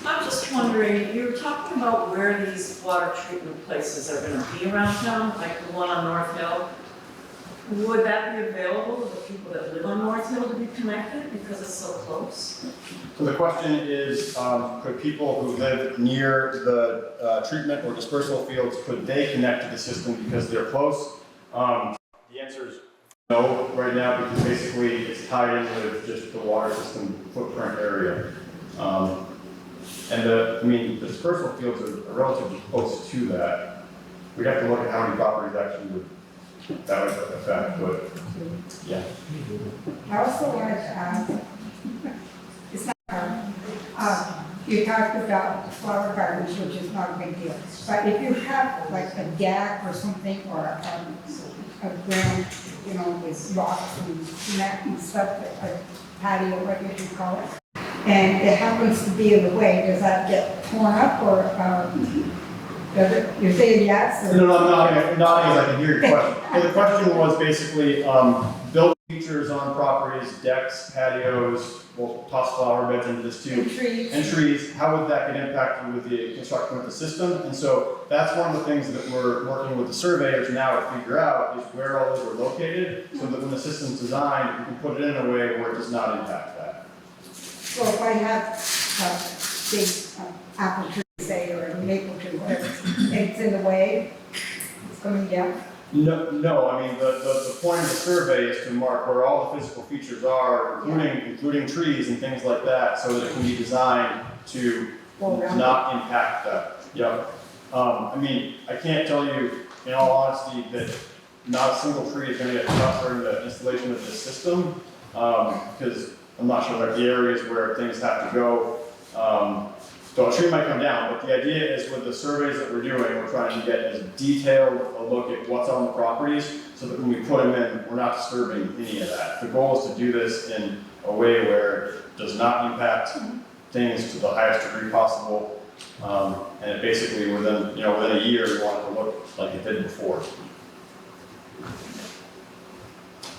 I'm just wondering, you were talking about where these water treatment places are gonna be around town, like the one on North Hill. Would that be available to the people that live on North Hill to be connected because it's so close? So the question is, could people who live near the treatment or dispersal fields, could they connect to the system because they're close? The answer is no right now, because basically it's tied in with just the water system footprint area. And the dispersal fields are relatively close to that. We'd have to look at how many properties actually that would affect, but yeah. I also wanted to ask, it's not, you talked about flower gardens, which is not a big deal. But if you have like a deck or something, or a ground, with rocks and cement and stuff, a patio, whatever you call it, and it happens to be in the way, does that get torn up, or does it, you're saying yes? Or? No, I'm nodding as I can hear your question. So the question was basically, buildings features on properties, decks, patios, we'll toss flower beds into this too. And trees, how would that get impacted with the construction of the system? And so that's one of the things that we're working with the surveyors now to figure out is where all those are located, so that when the system's designed, we can put it in a way where it does not impact that. So if I have a big apple tree, say, or a maple tree, whatever, it's in the way, it's going down. No, I mean, the point of the survey is to mark where all the physical features are, including trees and things like that, so that it can be designed to not impact that. Yeah. I mean, I can't tell you, in all honesty, that not a single tree is gonna get cut during the installation of this system, because I'm not sure about the areas where things have to go. So a tree might come down, but the idea is with the surveys that we're doing, we're trying to get as detailed a look at what's on the properties, so that when we put them in, we're not disturbing any of that. The goal is to do this in a way where it does not impact things to the highest degree possible, and it basically within a year, we want it to look like it did before.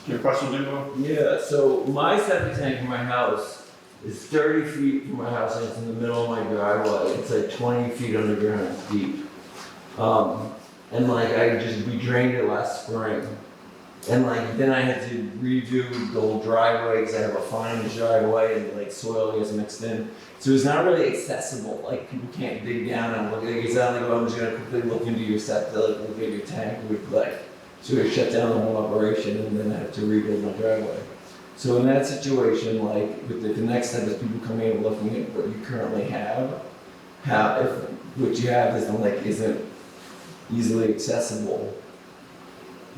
Your question, Jimbo? Yeah, so my septic tank in my house is 30 feet from my house and it's in the middle of my driveway. It's like 20 feet underground deep. And like we drained it last spring. And like then I had to redo the whole driveway because I have a fine driveway and like soil gets mixed in. So it's not really accessible. Like people can't dig down and look. Like it's not like, oh, I'm just gonna quickly look into your septic, like look at your tank. So we shut down the whole operation and then I have to rebuild my driveway. So in that situation, like with the next step is people coming and looking at what you currently have. If what you have isn't easily accessible.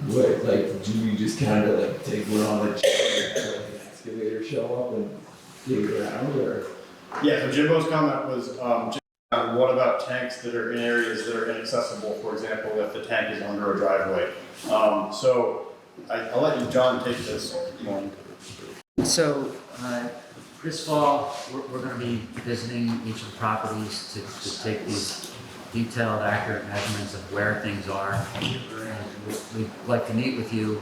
What, like, do you just kind of like take one on the excavator, show up and dig around, or? Yeah, so Jimbo's comment was, what about tanks that are in areas that are inaccessible, for example, if the tank is under a driveway? So I'll let you, John, take this. So, this fall, we're going to be visiting each of the properties to take these detailed, accurate measurements of where things are. And we'd like to meet with you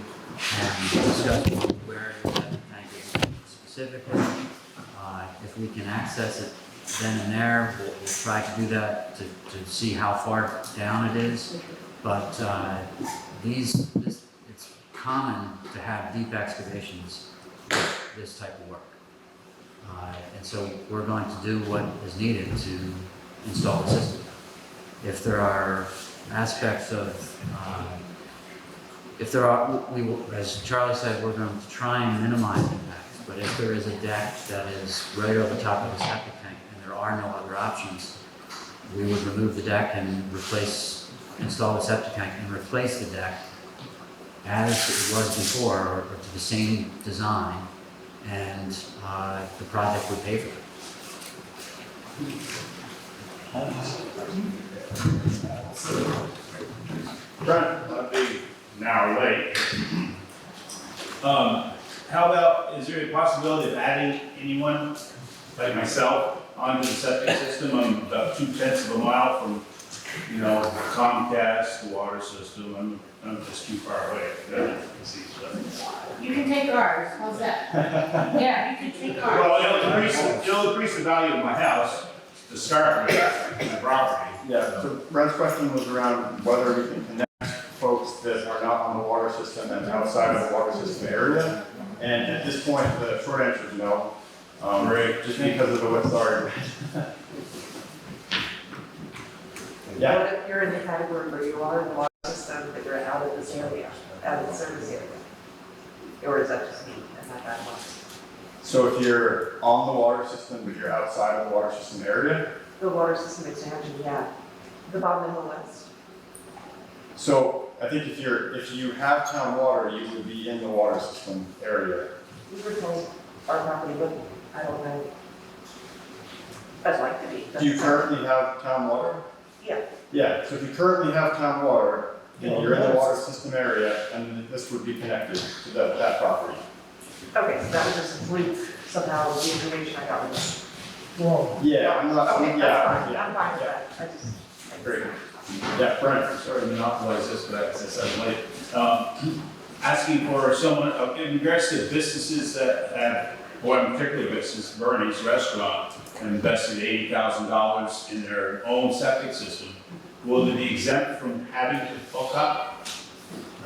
and discuss where the septic tank is specifically. If we can access it then and there, we'll try to do that to see how far down it is. But it's common to have deep excavations with this type of work. And so we're going to do what is needed to install the system. If there are aspects of, we will, as Charlie said, we're going to try and minimize impacts. But if there is a deck that is right over top of the septic tank and there are no other options, we would remove the deck and install the septic tank and replace the deck as it was before, or to the same design, and the project would pay for it. Might be now or late. How about, is there a possibility of adding anyone, like myself, onto the septic system? I'm about 2/10 of a mile from, Comcast, the water system. I'm just too far away. You can take ours, how's that? Yeah, you can take ours. Well, it'll increase the value of my house to start with, the property. Yeah, so Brent's question was around whether we can connect folks that are not on the water system and outside of the water system area. And at this point, the short answer is no. Just because of the what's already. Yeah. What if you're in the category where you are in the water system, but you're out of this area, out of the service area? Or is that just me? Am I that one? So if you're on the water system, but you're outside of the water system area? The water system expansion, yeah. The bottom of the list. So I think if you have town water, you would be in the water system area. We were told our property wouldn't. I don't know. I'd like to be. Do you currently have town water? Yeah. Yeah, so if you currently have town water, then you're in the water system area, and this would be connected to that property. Okay, so that was just complete somehow the information I got was. Whoa. Yeah, I'm not, Okay, yeah. that's fine. I'm fine with that. I just. Great. Yeah, Brent. Sorry to monopolize this, but as I said late. asking for someone, in regards to businesses that have, one particular business, Bernie's Restaurant, invested $80,000 in their own septic system. Will they be exempt from having to hook up?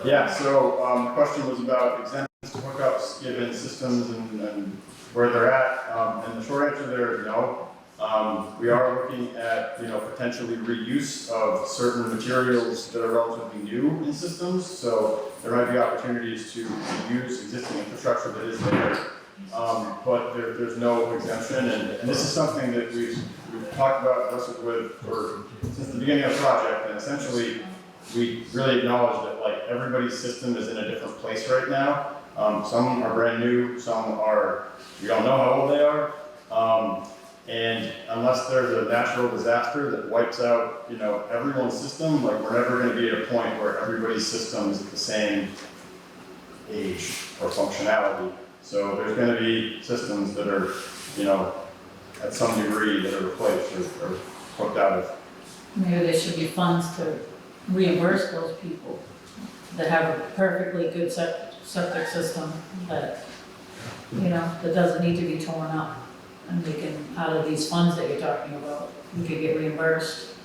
Yeah, so the question was about exemptions to hookups given systems and where they're at. And the short answer there is no. We are looking at, potentially reuse of certain materials that are relatively new in systems. So there might be opportunities to use existing infrastructure that is there. But there's no exemption. And this is something that we've talked about, wrestled with since the beginning of the project. And essentially, we really acknowledge that everybody's system is in a different place right now. Some are brand new, some are, we don't know how old they are. And unless there's a natural disaster that wipes out, everyone's system, we're never going to be at a point where everybody's system is at the same age or functionality. So there's going to be systems that are, at some degree that are replaced or hooked out of. Maybe there should be funds to reimburse those people that have a perfectly good septic system that, that doesn't need to be torn up. And we can, out of these funds that you're talking about, we could get reimbursed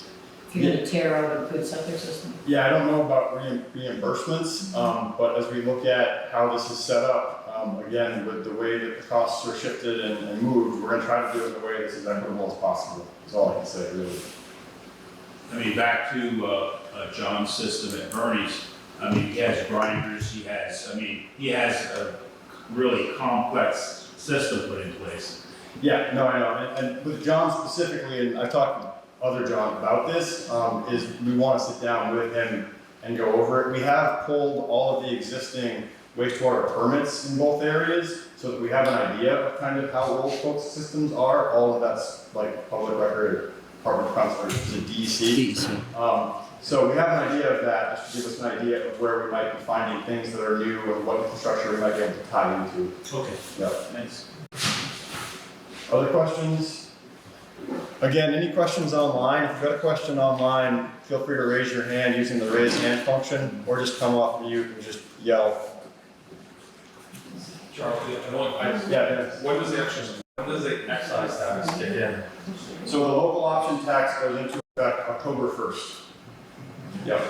if you're gonna tear out a good septic system. Yeah, I don't know about reimbursements, but as we look at how this is set up, again, with the way that the costs are shifted and moved, we're gonna try to do it in a way that's as equitable as possible. That's all I can say, really. I mean, back to John's system at Bernie's. I mean, he has grinders, he has a really complex system put in place. Yeah, no, I know. And with John specifically, and I've talked to other John about this, is we want to sit down with him and go over it. We have pulled all of the existing wastewater permits in both areas so that we have an idea of kind of how old folks' systems are. All of that's public record, Department of Conservation, DEC. So we have an idea of that, just to give us an idea of where we might be finding things that are new and what infrastructure we might be able to tie into. Okay. Yeah. Thanks. Other questions? Again, any questions online? If you've got a question online, feel free to raise your hand using the raise hand function, or just come off mute and just yell. Charlie, When does the excise tax kick in? So the local option tax goes into effect October 1st. Yep.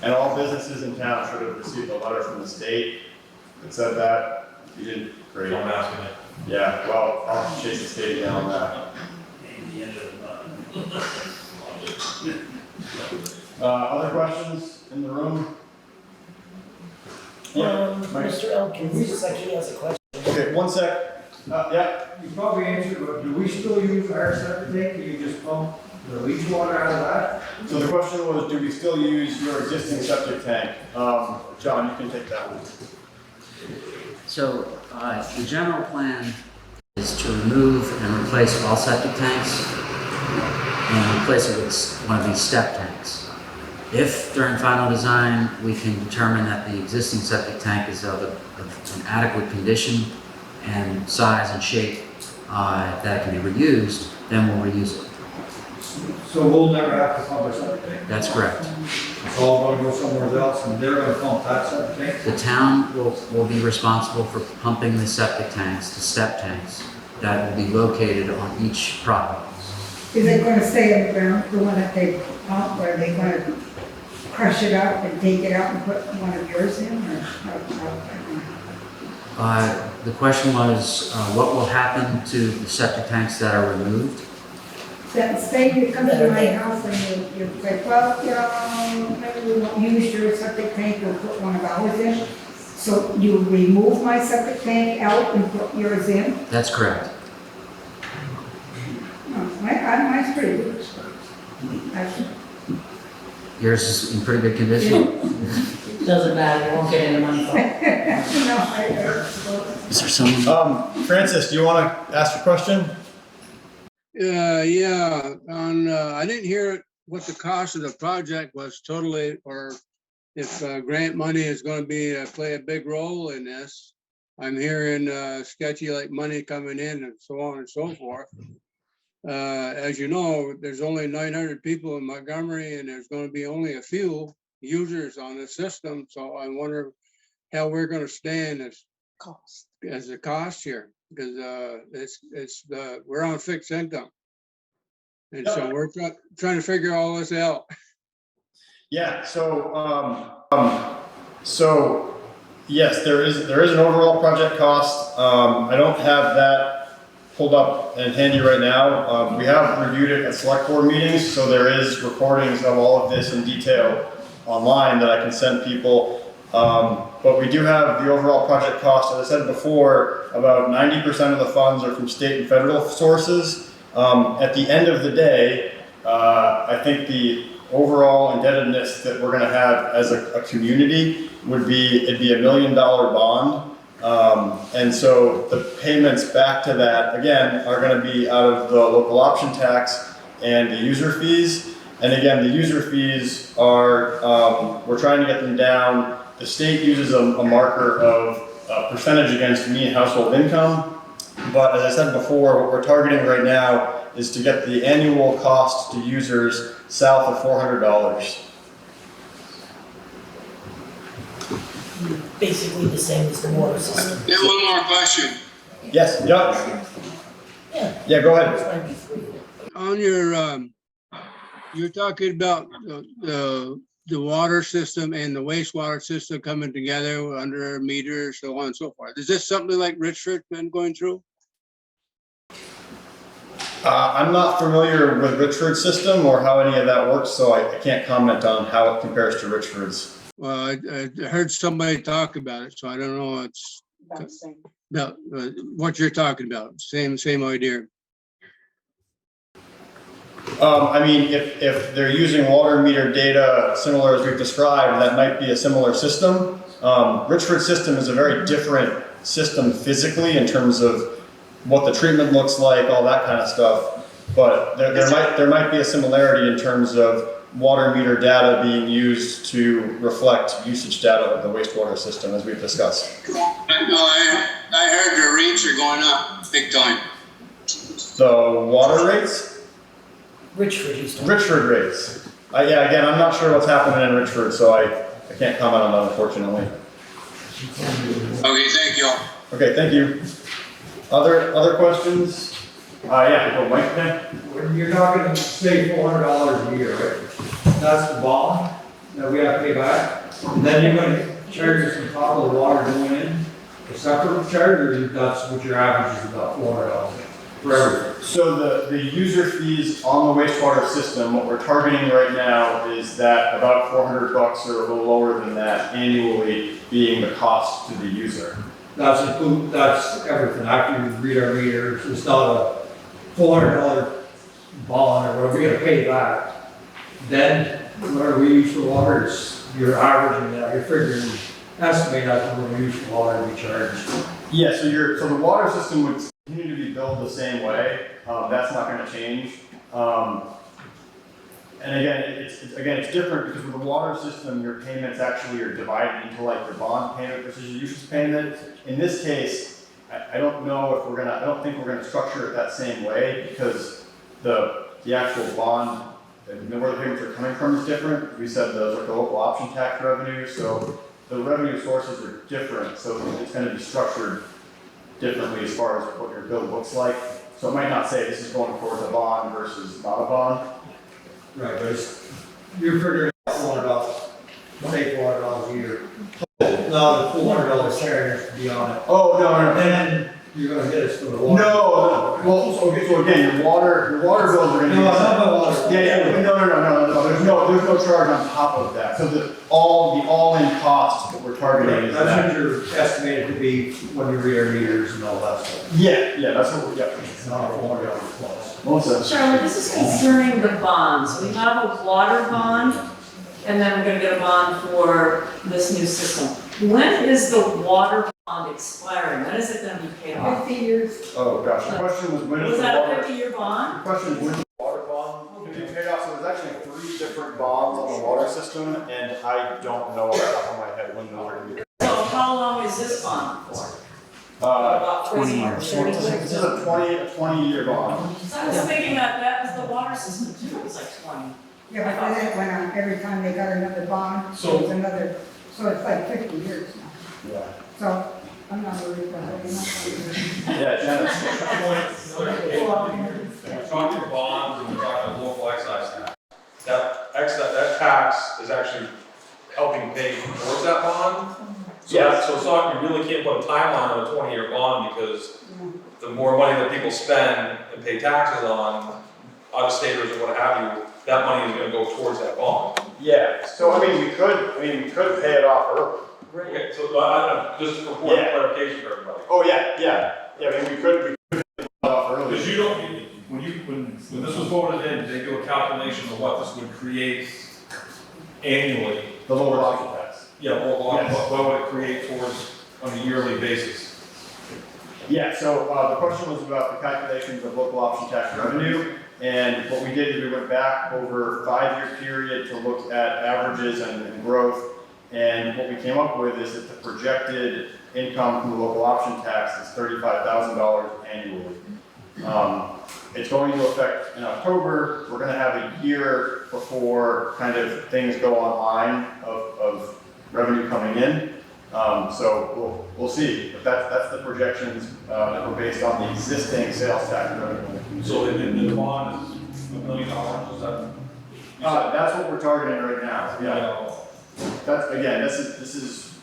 And all businesses in town should have received a letter from the state that said that. You didn't, great. I'm asking it. Yeah, well, I'll have to chase the state down on that. Other questions in the room? Yeah, Mike. Mr. Elkins, looks like he has a question. Okay, one sec. Yeah. You probably answered, but do we still use our septic tank, or you just pump the leach water out of that? So the question was, do we still use your existing septic tank? John, you can take that one. So, the general plan is to remove and replace all septic tanks and replace it with one of these step tanks. If during final design, we can determine that the existing septic tank is of an adequate condition and size and shape that it can be reused, then we'll reuse it. So we'll never have to pump a septic tank? That's correct. It's all gonna go somewhere else, and they're gonna pump that septic tank? The town will be responsible for pumping the septic tanks, the step tanks, that will be located on each property. Is it gonna stay in the ground, the one that they pump, or are they gonna crush it up and take it out and put one of yours in, or how? The question was, what will happen to the septic tanks that are removed? That say you come to my house and you say, well, maybe we won't use your septic tank, we'll put one of ours in. So you remove my septic tank out and put yours in? That's correct. Oh, mine's pretty good. Yours is in pretty good condition? Doesn't matter, you won't get any money for it. Is there someone? Francis, do you want to ask a question? Yeah, I didn't hear what the cost of the project was totally, or if grant money is going to be play a big role in this. I'm hearing sketchy like money coming in and so on and so forth. As you know, there's only 900 people in Montgomery, and there's going to be only a few users on the system, so I wonder how we're gonna stand as a cost here, because we're on fixed income. And so we're trying to figure all this out. Yeah, so yes, there is an overall project cost. I don't have that pulled up and handy right now. We have reviewed it at select board meetings, so there is recordings of all of this in detail online that I can send people. But we do have the overall project cost. As I said before, about 90% of the funds are from state and federal sources. At the end of the day, I think the overall indebtedness that we're going to have as a community it'd be $1 million bond. And so the payments back to that, again, are going to be out of the local option tax and the user fees. And again, the user fees are, we're trying to get them down. The state uses a marker of percentage against median household income. But as I said before, what we're targeting right now is to get the annual cost to users south of $400. Basically the same as the water system. Yeah, one more question. Yes, Yeah. yeah, go ahead. It's 93. On your, you're talking about the water system and the wastewater system coming together under a meter, so on and so forth. Is this something like Richford's been going through? I'm not familiar with Richford's system or how any of that works, so I can't comment on how it compares to Richford's. Well, I heard somebody talk about it, so I don't know. It's about what you're talking about. Same idea. I mean, if they're using water meter data similar as we've described, that might be a similar system. Richford's system is a very different system physically in terms of what the treatment looks like, all that kind of stuff. But there might be a similarity in terms of water meter data being used to reflect usage data of the wastewater system, as we've discussed. I heard the rates are going up big time. The water rates? Richford used to. Richford rates. Yeah, again, I'm not sure what's happening in Richford, so I can't comment on that, unfortunately. Okay, thank you. Okay, thank you. Other questions? Yeah, go Mike, okay. When you're talking, say, $400 a year, right? That's the bond that we have to pay back. And then you're gonna charge us on top of the water going in, a separate charge, or that's what your average is, about $400 for everything? So the user fees on the wastewater system, what we're targeting right now is that about $400 or a little lower than that annually being the cost to the user. That's everything, after you read our meters, it's not a $400 bond or whatever, we gotta pay back. Then, whatever we use for water, you're averaging that, you're figuring, estimating that's what we use for water to be charged. Yeah, so the water system would continue to be billed the same way. That's not going to change. And again, it's different because with the water system, your payments actually are divided into like your bond payment versus your usage payment. In this case, I don't know if I don't think we're gonna structure it that same way because the actual bond, where the payments are coming from is different. We said those are the local option tax revenue, so the revenue sources are different. So it's gonna be structured differently as far as what your bill looks like. So it might not say this is going towards a bond versus not a bond. Right, but you're figuring $400, say $400 a year. No, the $400 charge to be on it. Oh, no. Then you're gonna hit us for the water. No, well, so again, your water bills are gonna be. No, not the water. Yeah, no, there's no charge on top of that. So the all-in cost that we're targeting is That's that. what you're estimated to be when you read our meters and all that stuff. Yeah, that's what we're, It's not $400 plus. Melissa. Charlotte, this is concerning the bonds. We have a water bond, and then we're gonna get a bond for this new system. When is the water bond expiring? When is it gonna be paid off? 50 years. Oh, gosh, the question was when is Was the that a water? 50-year bond? The question is when is the water bond to be paid off? So there's actually 3 different bonds on the water system, and I don't know off the top of my head when those are gonna be paid. So how long is this bond for? About 20 years. This is a 20-year bond. So I was thinking that was the water system too, it was like 20. Yeah, but then it went on every time they got another bond, so it's another, so it's like 50 years now. Yeah. So I'm not worried about it. Yeah, Janice. We're talking bonds and we're talking local excise tax. That tax is actually helping pay towards that bond. So so it's not, you really can't put a timeline on a 20-year bond because the more money that people spend and pay taxes on, out-of-staters or what have you, that money is gonna go towards that bond. Yeah, so I mean, we could pay it off early. Okay, so just for clarification for everybody. Oh, yeah, I mean, we could pay it off early. Because you don't, when this was voted in, they do a calculation of what this would create annually. The lower option tax. Yeah, Yes. what would it create towards on a yearly basis? Yeah, so the question was about the calculations of local option tax revenue. And what we did is we went back over a 5-year period to look at averages and growth. And what we came up with is that the projected income from the local option tax is $35,000 annually. It's going to affect in October. We're going to have a year before kind of things go online of revenue coming in. So we'll see. But that's the projections that were based on the existing sales tax revenue. So the bond is $1 million, is that? That's what we're targeting right now. Yeah. That's again. This is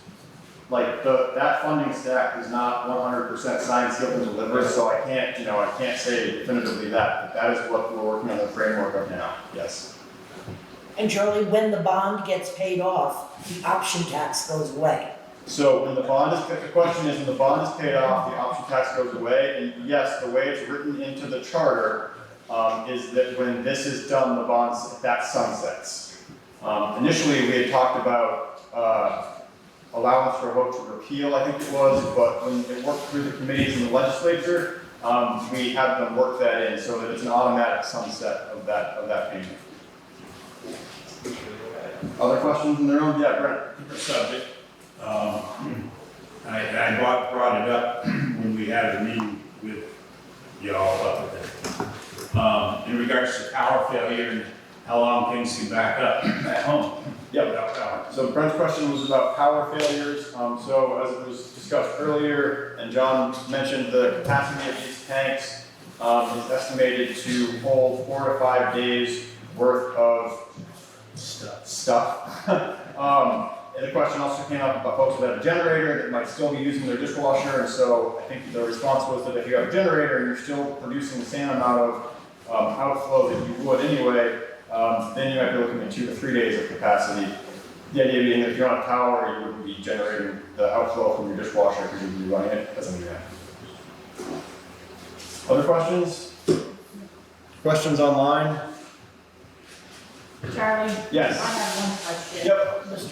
like that funding stack is not 100% signed, sealed, and delivered. So I can't say definitively that. But that is what we're working on the framework of now. Yes. And Charlie, when the bond gets paid off, the option tax goes away. So when the bond is, the question is, when the bond is paid off, the option tax goes away. And yes, the way it's written into the charter is that when this is done, the bonds, that sunsets. Initially, we had talked about allowance for a vote to repeal, I think it was, but when it worked through the committees in the legislature, we had them work that in so that it's an automatic sunset of that payment. Other questions in the room? Yeah, Brent. Subject. I brought it up when we had a meeting with y'all up there. In regards to power failure and how long things can back up at home. Yep. Without power. So Brent's question was about power failures. So as it was discussed earlier, and John mentioned, the capacity of these tanks is estimated to hold 4 to 5 days worth of stuff. And the question also came up about folks that have a generator that might still be using their dishwasher, and so I think the response was that if you have a generator and you're still producing the same amount of outflow that you would anyway, then you might be looking at 2 to 3 days of capacity. The idea being that if you don't have power, you wouldn't be generating the outflow from your dishwasher because you'd be running it. Doesn't do that. Other questions? Questions online? Charlie? Yes. I have one question. Yep.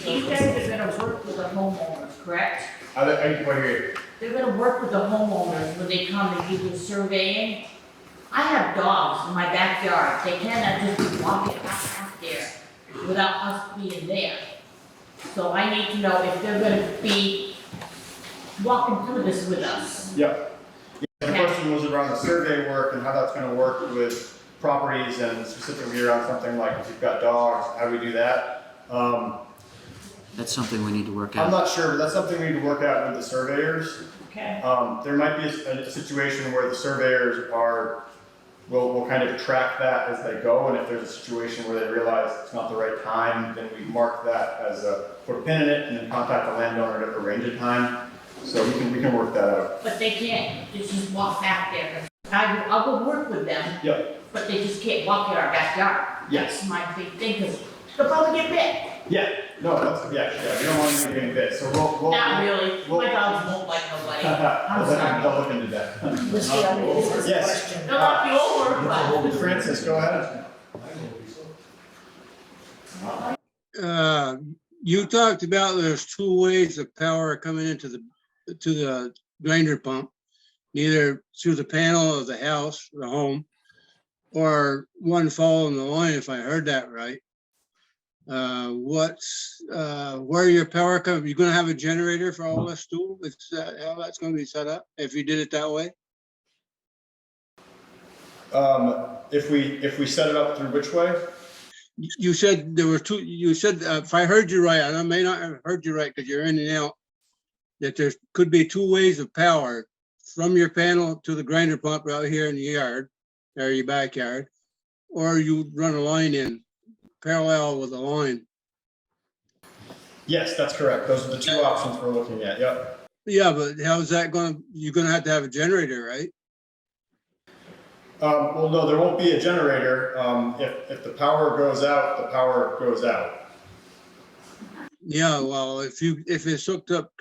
You guys are gonna work with the homeowners, correct? What are you? They're gonna work with the homeowners when they come and do the surveying. I have dogs in my backyard. They cannot just be walking out there without us being there. So I need to know if they're gonna be walking through this with us. Yep. The question was around the survey work and how that's going to work with properties and specifically around something like if you've got dogs, how do we do that? That's something we need to work I'm out. not sure, but that's something we need to work out with the surveyors. Okay. There might be a situation where the surveyors will kind of track that as they go, and if there's a situation where they realize it's not the right time, then we mark that as put a pin in it and then contact the landowner to arrange a time. So we can work that out. But they can't just walk back there. I'll go work with them. Yep. But they just can't walk in our backyard. Yes. That's my big thing, because they'll probably get bit. Yeah. No, yeah. We don't want them getting bit. So we'll Not really. My dogs won't like nobody. I'm sorry. They'll look into that. Let's get on with this Yes. question. They'll knock you over, but. Francis, go ahead. You talked about there's 2 ways of power coming into the grinder pump, either through the panel of the house, the home, or one following the line, if I heard that right. Where your power comes, you're gonna have a generator for all this too? It's how that's gonna be set up, if you did it that way? If we set it up through which way? you said there were two, you said, if I heard you right, and I may not have heard you right because you're in and out, that there could be two ways of power from your panel to the grinder pump out here in the yard, or your backyard, or you run a line in parallel with the line. Yes, that's correct. Those are the two options we're looking at, yep. Yeah, but how's that gonna, you're gonna have to have a generator, right? Well, no, there won't be a generator. If the power goes out, the power goes out. Yeah, well, if it's hooked up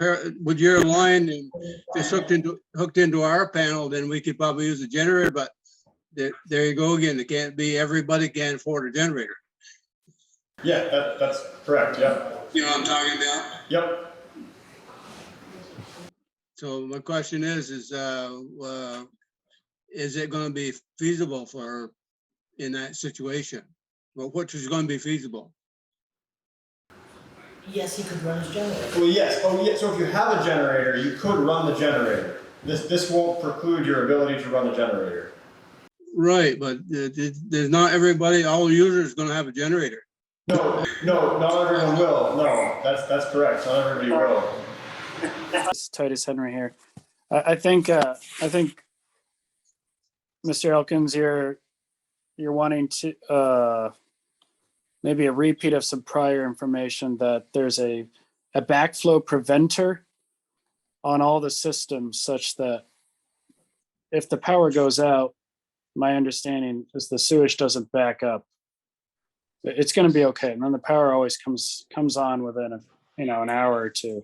with your line and if it's hooked into our panel, then we could probably use a generator, but there you go again. It can't be, everybody can't afford a generator. Yeah, that's correct, yep. You know what I'm talking about? Yep. So my question is it gonna be feasible in that situation? Well, which is gonna be feasible? Yes, he could run his generator. Well, yes. Oh, yeah. So if you have a generator, you could run the generator. This won't preclude your ability to run the generator. Right, but there's not everybody, all users gonna have a generator. No, not everyone will. No, that's correct. Not everybody will. It's Titus Henry here. I think Mr. Elkins, you're wanting to maybe a repeat of some prior information that there's a backflow preventer on all the systems such that if the power goes out, my understanding is the sewage doesn't back up. It's going to be okay. And then the power always comes on within an hour or two.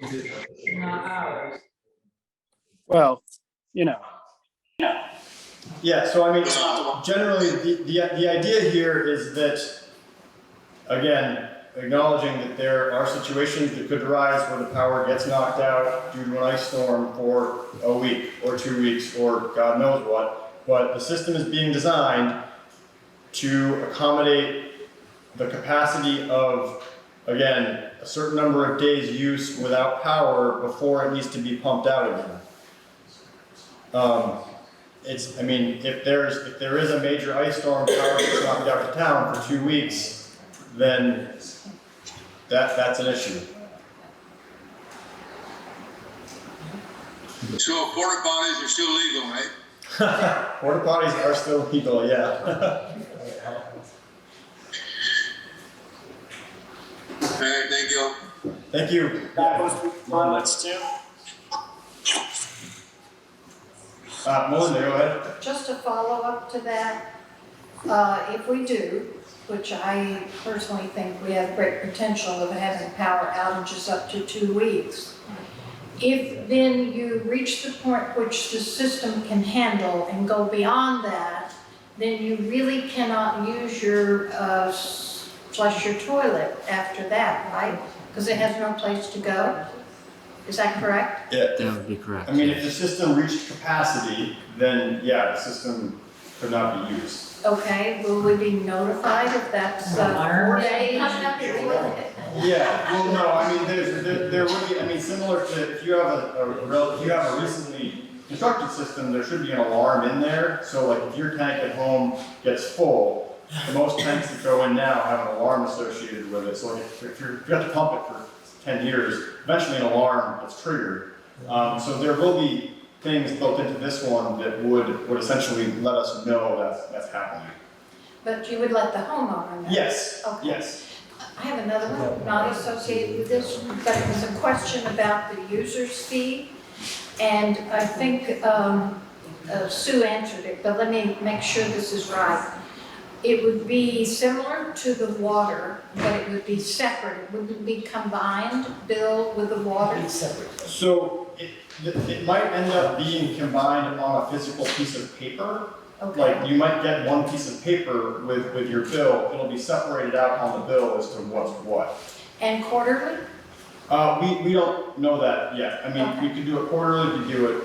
Not ours. Well, Yeah, so I mean, generally, the idea here is that, again, acknowledging that there are situations that could arise where the power gets knocked out due to an ice storm for a week or 2 weeks or God knows what, but the system is being designed to accommodate the capacity of, again, a certain number of days use without power before it needs to be pumped out again. I mean, if there is a major ice storm, power gets knocked out of town for 2 weeks, then that's an issue. So porta potties are still legal, right? Porta potties are still legal, yeah. All right, thank you. Thank you. let's do. Melinda, go ahead. Just a follow-up to that, if we do, which I personally think we have great potential of having power outages up to 2 weeks, if then you reach the point which the system can handle and go beyond that, then you really cannot use your, flush your toilet after that, right? Because it has no place to go. Is that correct? Yeah. That would be correct. I mean, if the system reached capacity, then yeah, the system could not be used. Okay, will we be notified if that's 4 days? Yeah, well, no, I mean, there would be, I mean, similar to if you have if you have a recently constructed system, there should be an alarm in there. So like if your tank at home gets full, most tanks that go in now have an alarm associated with it. So like if you have to pump it for 10 years, eventually an alarm gets triggered. So there will be things built into this one that would essentially let us know that's happening. But you would let the homeowner know? Yes, Okay. yes. I have another one, not associated with this, but it was a question about the user's fee. And I think Sue answered it, but let me make sure this is right. It would be similar to the water, but it would be separate. It wouldn't be combined bill with the water. It's separate. So it might end up being combined on a physical piece of paper. Okay. Like you might get one piece of paper with your bill. It'll be separated out on the bill as to what's what. And quarterly? We don't know that yet. I mean, we could do it quarterly, we could do it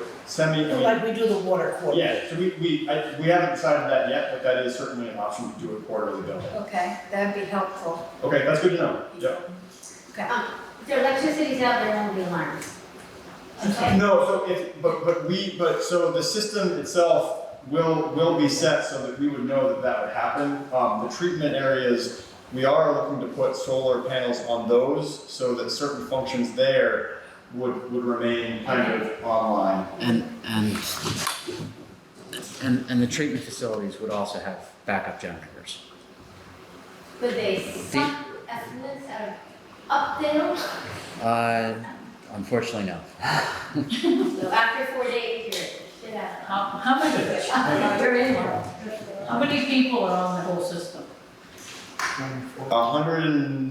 Like we do the water quarterly. yeah, so we haven't decided that yet, but that is certainly an option to do a quarterly bill. Okay, that'd be helpful. Okay, that's good to know. Yep. Okay. If the electricity's out, there won't be alarms. Okay. No, so so the system itself, will be set so that we would know that that would happen. The treatment areas, we are looking to put solar panels on those so that certain functions there would remain kind of online. And the treatment facilities would also have backup generators. Would they suck effluents out of Updale? Unfortunately, no. So after 4 days, you're shit out. How many, You're in one. how many people are on the whole system?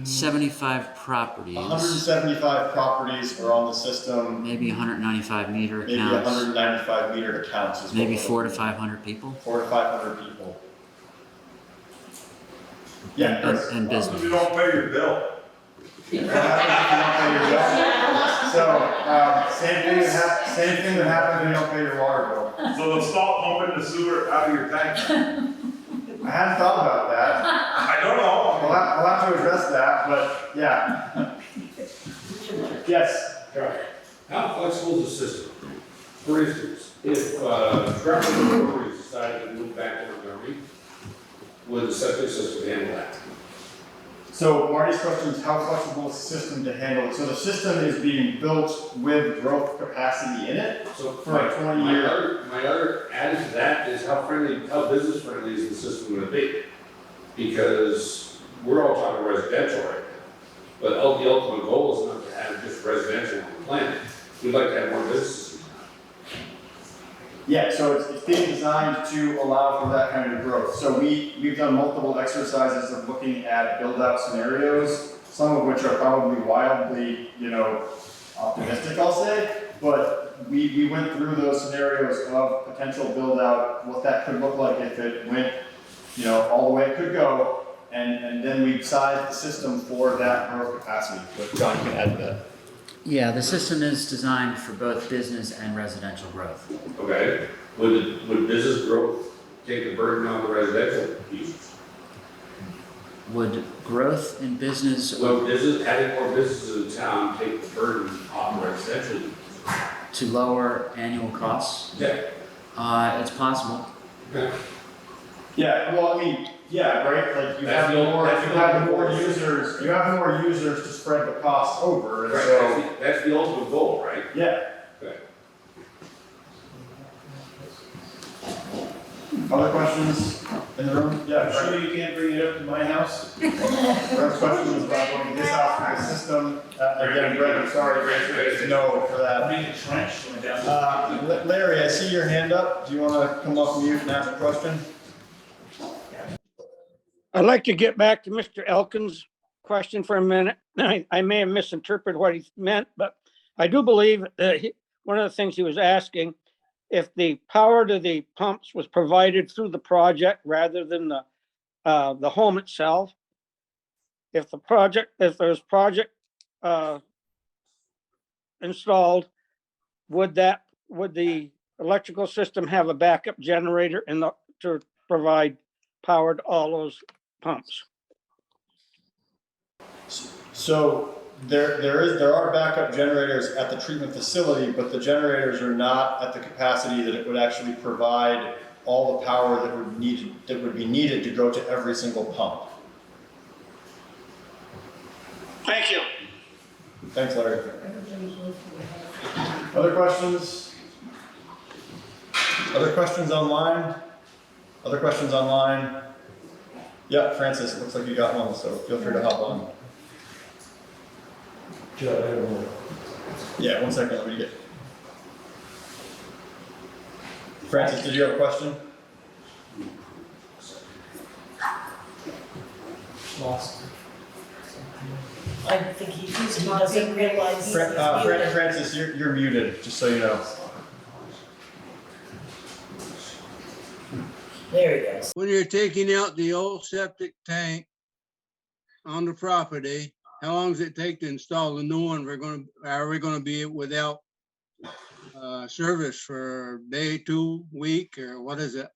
75 properties. 175 properties are on the system. Maybe 195 meter Maybe accounts. 195 meter accounts. Is Maybe what 400 to 500 people. 400 to 500 people. Yeah, Chris. And business. You don't pay your bill. What happens if you don't pay your bill? So, same thing that happens when you don't pay your water bill. So they'll stop pumping the sewer out of your tank. I hadn't thought about that. I don't know. We'll have to address that, but yeah. Yes. How flexible is the system? For instance, if Trevor Brewery decided to move back to Montgomery, would the septic system handle that? So Marty's question is how flexible is the system to handle it? So the system is being built with growth capacity in it. So for a 20-year. My other added to that is how business friendly is the system going to be? Because we're all talking residential right now, but the ultimate goal is not to have just residential on the planet. We'd like to have more businesses. Yeah, so it's being designed to allow for that kind of growth. So we've done multiple exercises of looking at build-out scenarios, some of which are probably wildly, optimistic, I'll say. But we went through those scenarios of potential build-out, what that could look like if it went, all the way it could go, and then we sized the system for that growth capacity. But John, you can add to that. Yeah, the system is designed for both business and residential growth. Okay, would business growth take the burden on the residential users? Would growth in business Well, having more businesses in town take the burden on residential users? to lower annual costs? Yeah. It's possible. Okay. Yeah, well, I mean, yeah, right, like you have more users to spread the cost over, and Right, so. that's the ultimate goal, right? Yeah. Okay. Other questions in the room? Yeah. Sure you can't bring it up to my house? First question was about going to this house for the system. Again, Brett, I'm sorry, no for that. Make a trench going down. Larry, I see your hand up. Do you want to come off mute and ask a question? I'd like to get back to Mr. Elkins' question for a minute. I may have misinterpreted what he meant, but I do believe that one of the things he was asking, if the power to the pumps was provided through the project rather than the home itself, if there's project installed, would the electrical system have a backup generator to provide power to all those pumps? So there are backup generators at the treatment facility, but the generators are not at the capacity that it would actually provide all the power that would be needed to go to every single pump. Thank you. Thanks, Larry. Other questions? Other questions online? Other questions online? Yeah, Francis, it looks like you got one, so feel free to hop on. Yeah, 1 second, let me get. Francis, did you have a question? Lost. I think he doesn't realize he's muted. Francis, you're muted, just so you know. There he goes. When you're taking out the old septic tank on the property, how long does it take to install the new one? Are we gonna be without service for a day, 2 week, or what is it?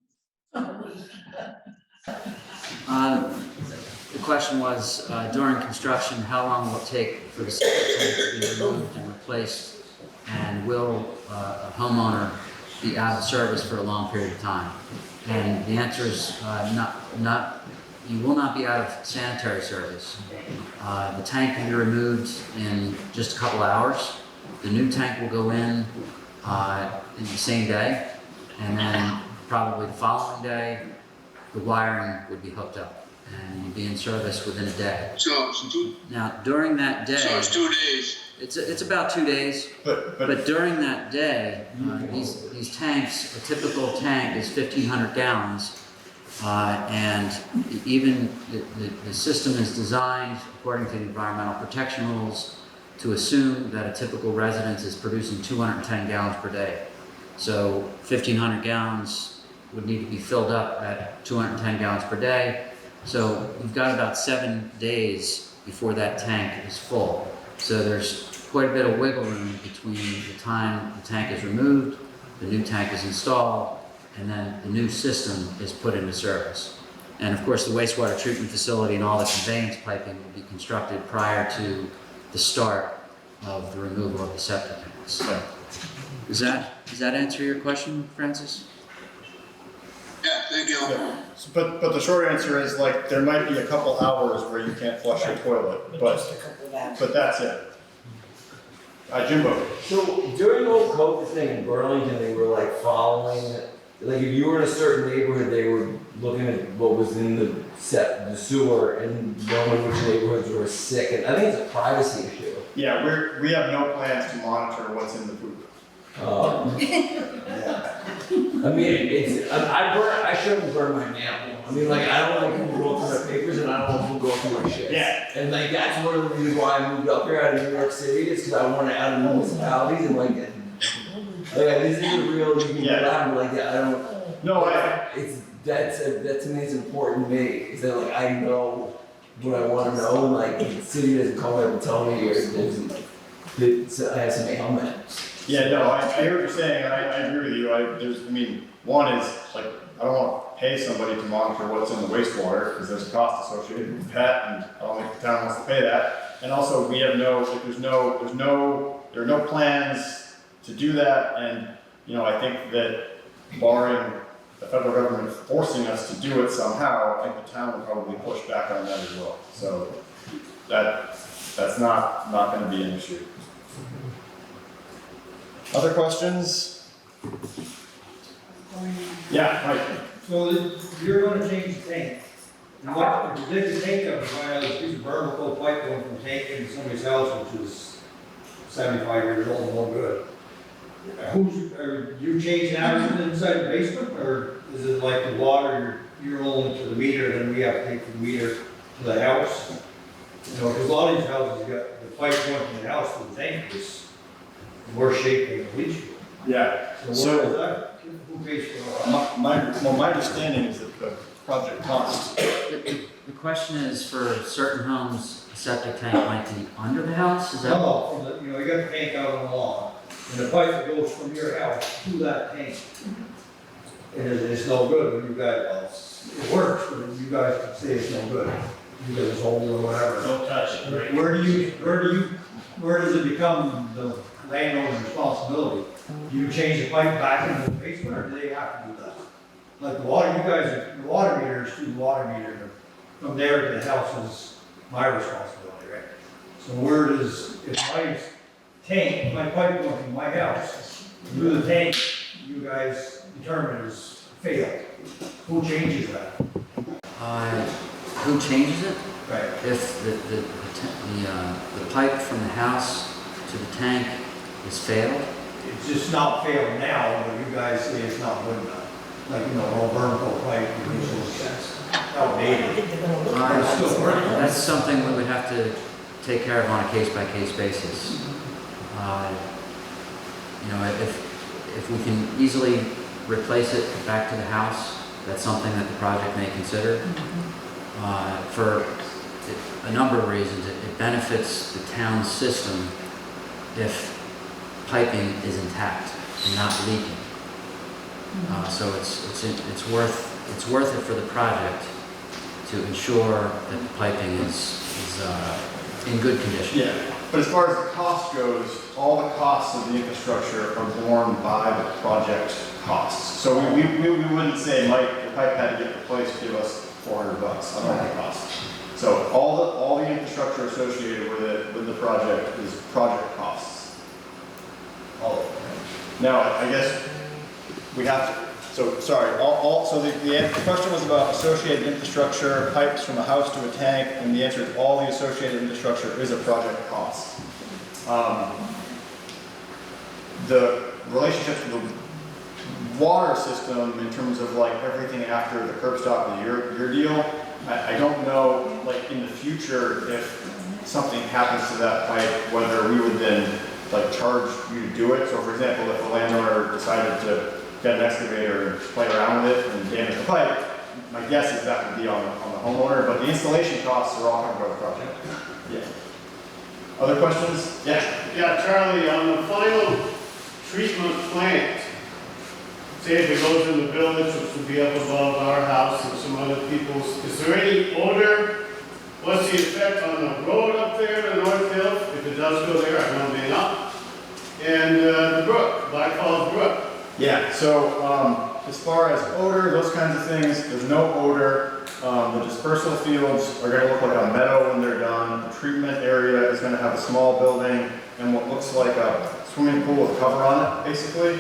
The question was, during construction, how long will it take for the septic tank to be removed and replaced? And will a homeowner be out of service for a long period of time? And the answer is you will not be out of sanitary service. The tank can be removed in just a couple hours. The new tank will go in the same day, and then probably the following day, the wiring would be hooked up, and you'd be in service within a day. So it's Now, during that day, 2 days. it's about 2 days. But during that day, these tanks, a typical tank is 1,500 gallons, and even the system is designed according to the environmental protection rules to assume that a typical residence is producing 210 gallons per day. So 1,500 gallons would need to be filled up at 210 gallons per day. So you've got about 7 days before that tank is full. So there's quite a bit of wiggle room between the time the tank is removed, the new tank is installed, and then the new system is put into service. And of course, the wastewater treatment facility and all the conveyance piping will be constructed prior to the start of the removal of the septic tanks. Does that answer your question, Francis? Yeah, thank you. But the short answer is, like, there might be a couple hours where you can't flush your toilet, but that's it. Jimbo. So during the whole COVID thing in Burlington, they were like following, like if you were in a certain neighborhood, they were looking at what was in the sewer and knowing which neighborhoods were sick. And I think it's a privacy issue. Yeah, we have no plans to monitor what's in the poop. I mean, I shouldn't burn my mail. I mean, like, I don't like people going through my papers, and I don't want people going through my shit. Yeah. And like, that's one of the reasons why I moved up here out of New York City, is because I want to out of municipalities and like this is a real, you can get out of like that. I don't. No, that to me is important to me. Is that like I know what I want to know, and like the city doesn't come up and tell me or I have some ailment. Yeah, no, I hear what you're saying, and I agree with you. One is, like, I don't want to pay somebody to monitor what's in the wastewater, because there's a cost associated with that, and I don't think the town wants to pay that. And also, we have there are no plans to do that, and, I think that barring the federal government forcing us to do it somehow, I think the town would probably push back on that as well. So, that's not going to be an issue. Other questions? Yeah, Mike. So you're gonna change the tank. And what, if you dig the tank up, you find out there's a piece of vertical pipe going from tank into somebody's house, which is 75 years old and no good. Are you changing out inside the basement, or is it like the water, you're only to the meter, and then we have to take the meter to the house? Because a lot of these houses, you got the pipe going from the house to the tank is worse shape than the leach field. Yeah. So where is that? Who pays for that? My understanding is that the project costs. The question is, for certain homes, a septic tank might be under the house, is that? No, from you got the tank out on the lawn, and the pipe that goes from your house to that tank. And it's no good when you guys, it works, but you guys can say it's no good, because it's old or whatever. Don't touch it, right? Where does it become the landowner's responsibility? Do you change the pipe back into the basement, or do they have to do that? Like the water, the water meters to the water meter, from there to the house is my responsibility, right? So where does, if my tank, my pipe going from my house to the tank, you guys determine is failed, who changes that? Who changes it? Right. If the pipe from the house to the tank is failed? It's just not failed now, but you guys say it's not good enough. Like, all vertical pipe, it's outdated. It's still working. That's something we would have to take care of on a case-by-case basis. If we can easily replace it back to the house, that's something that the project may consider. For a number of reasons, it benefits the town system if piping is intact and not leaking. So it's worth it for the project to ensure that the piping is in good condition. Yeah, but as far as the cost goes, all the costs of the infrastructure are borne by the project costs. So we wouldn't say, Mike, the pipe had to get replaced, give us $400. I don't know what it costs. So all the infrastructure associated with it, with the project, is project costs. All of it. Now, I guess we have to. So sorry. So the question was about associated infrastructure, pipes from a house to a tank, and the answer is all the associated infrastructure is a project cost. The relationships with the water system, in terms of like everything after the curb stop, is your deal. I don't know, like in the future, if something happens to that pipe, whether we would then like charge you to do it. So for example, if the landowner decided to get an excavator and play around with it and damage the pipe, my guess is that would be on the homeowner, but the installation costs are all covered by the project. Yeah. Other questions? Yeah. Yeah, Charlie, on the final treatment plant, say if it goes in the village, which would be up above our house and some other people's, is there any odor? What's the effect on the road up there, the North Hill? If it does go there, I know it may not. And the brook, Black Falls Brook. Yeah, so as far as odor, those kinds of things, there's no odor. The dispersal fields are going to look like a meadow when they're done. The treatment area is going to have a small building and what looks like a swimming pool with cover on it, basically.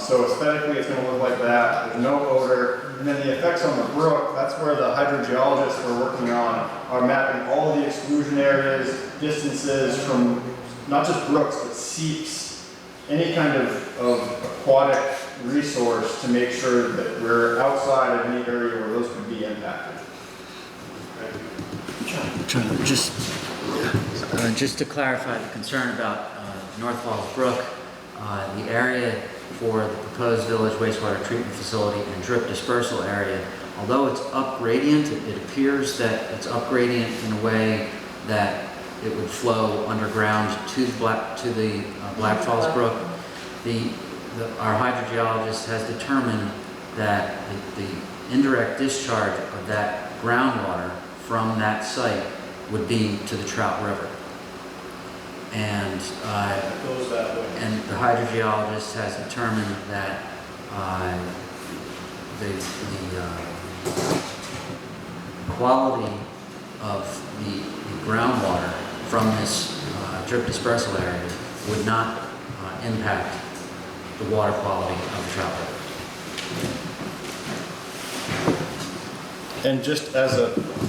So aesthetically, it's going to look like that. There's no odor. And then the effects on the brook, that's where the hydrogeologists we're working on are mapping all of the exclusion areas, distances from not just brooks, but seeps, any kind of aquatic resource to make sure that we're outside of any area where those could be impacted. Just to clarify the concern about North Falls Brook, the area for the proposed village wastewater treatment facility and drip dispersal area, although it's up gradient, it appears that it's up gradient in a way that it would flow underground to the Black Falls Brook. Our hydrogeologist has determined that the indirect discharge of that groundwater from that site would be to the Trout River. And the hydrogeologist has determined that the quality of the groundwater from this drip dispersal area would not impact the water quality of the Trout River. And just as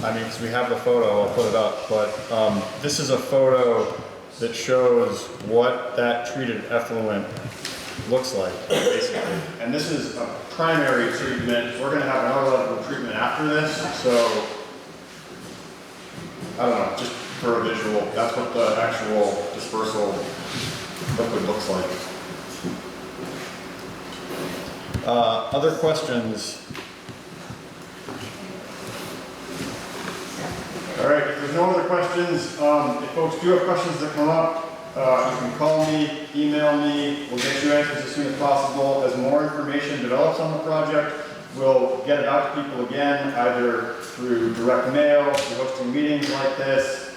because we have the photo, I'll put it up, but this is a photo that shows what that treated effluent looks like, basically. And this is a primary treatment. We're going to have another level of treatment after this, so I don't know, just for a visual, that's what the actual dispersal liquid looks like. Other questions? All right, if there's no other questions, if folks do have questions that come up, you can call me, email me, we'll get you answers as soon as possible. As more information develops on the project, we'll get it out to people again, either through direct mail, through hosting meetings like this,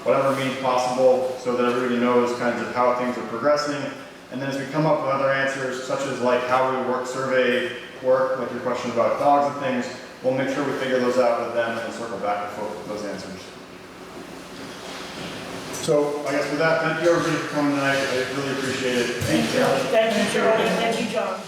whatever means possible, so that everybody knows kinds of how things are progressing. And then as we come up with other answers, such as like how we work survey work, like your question about dogs and things, we'll make sure we figure those out with them and circle back to folks with those answers. So I guess with that, thank you everybody for coming tonight. I really appreciate it. Thank you. Thank you, Charlie. Thank you, John.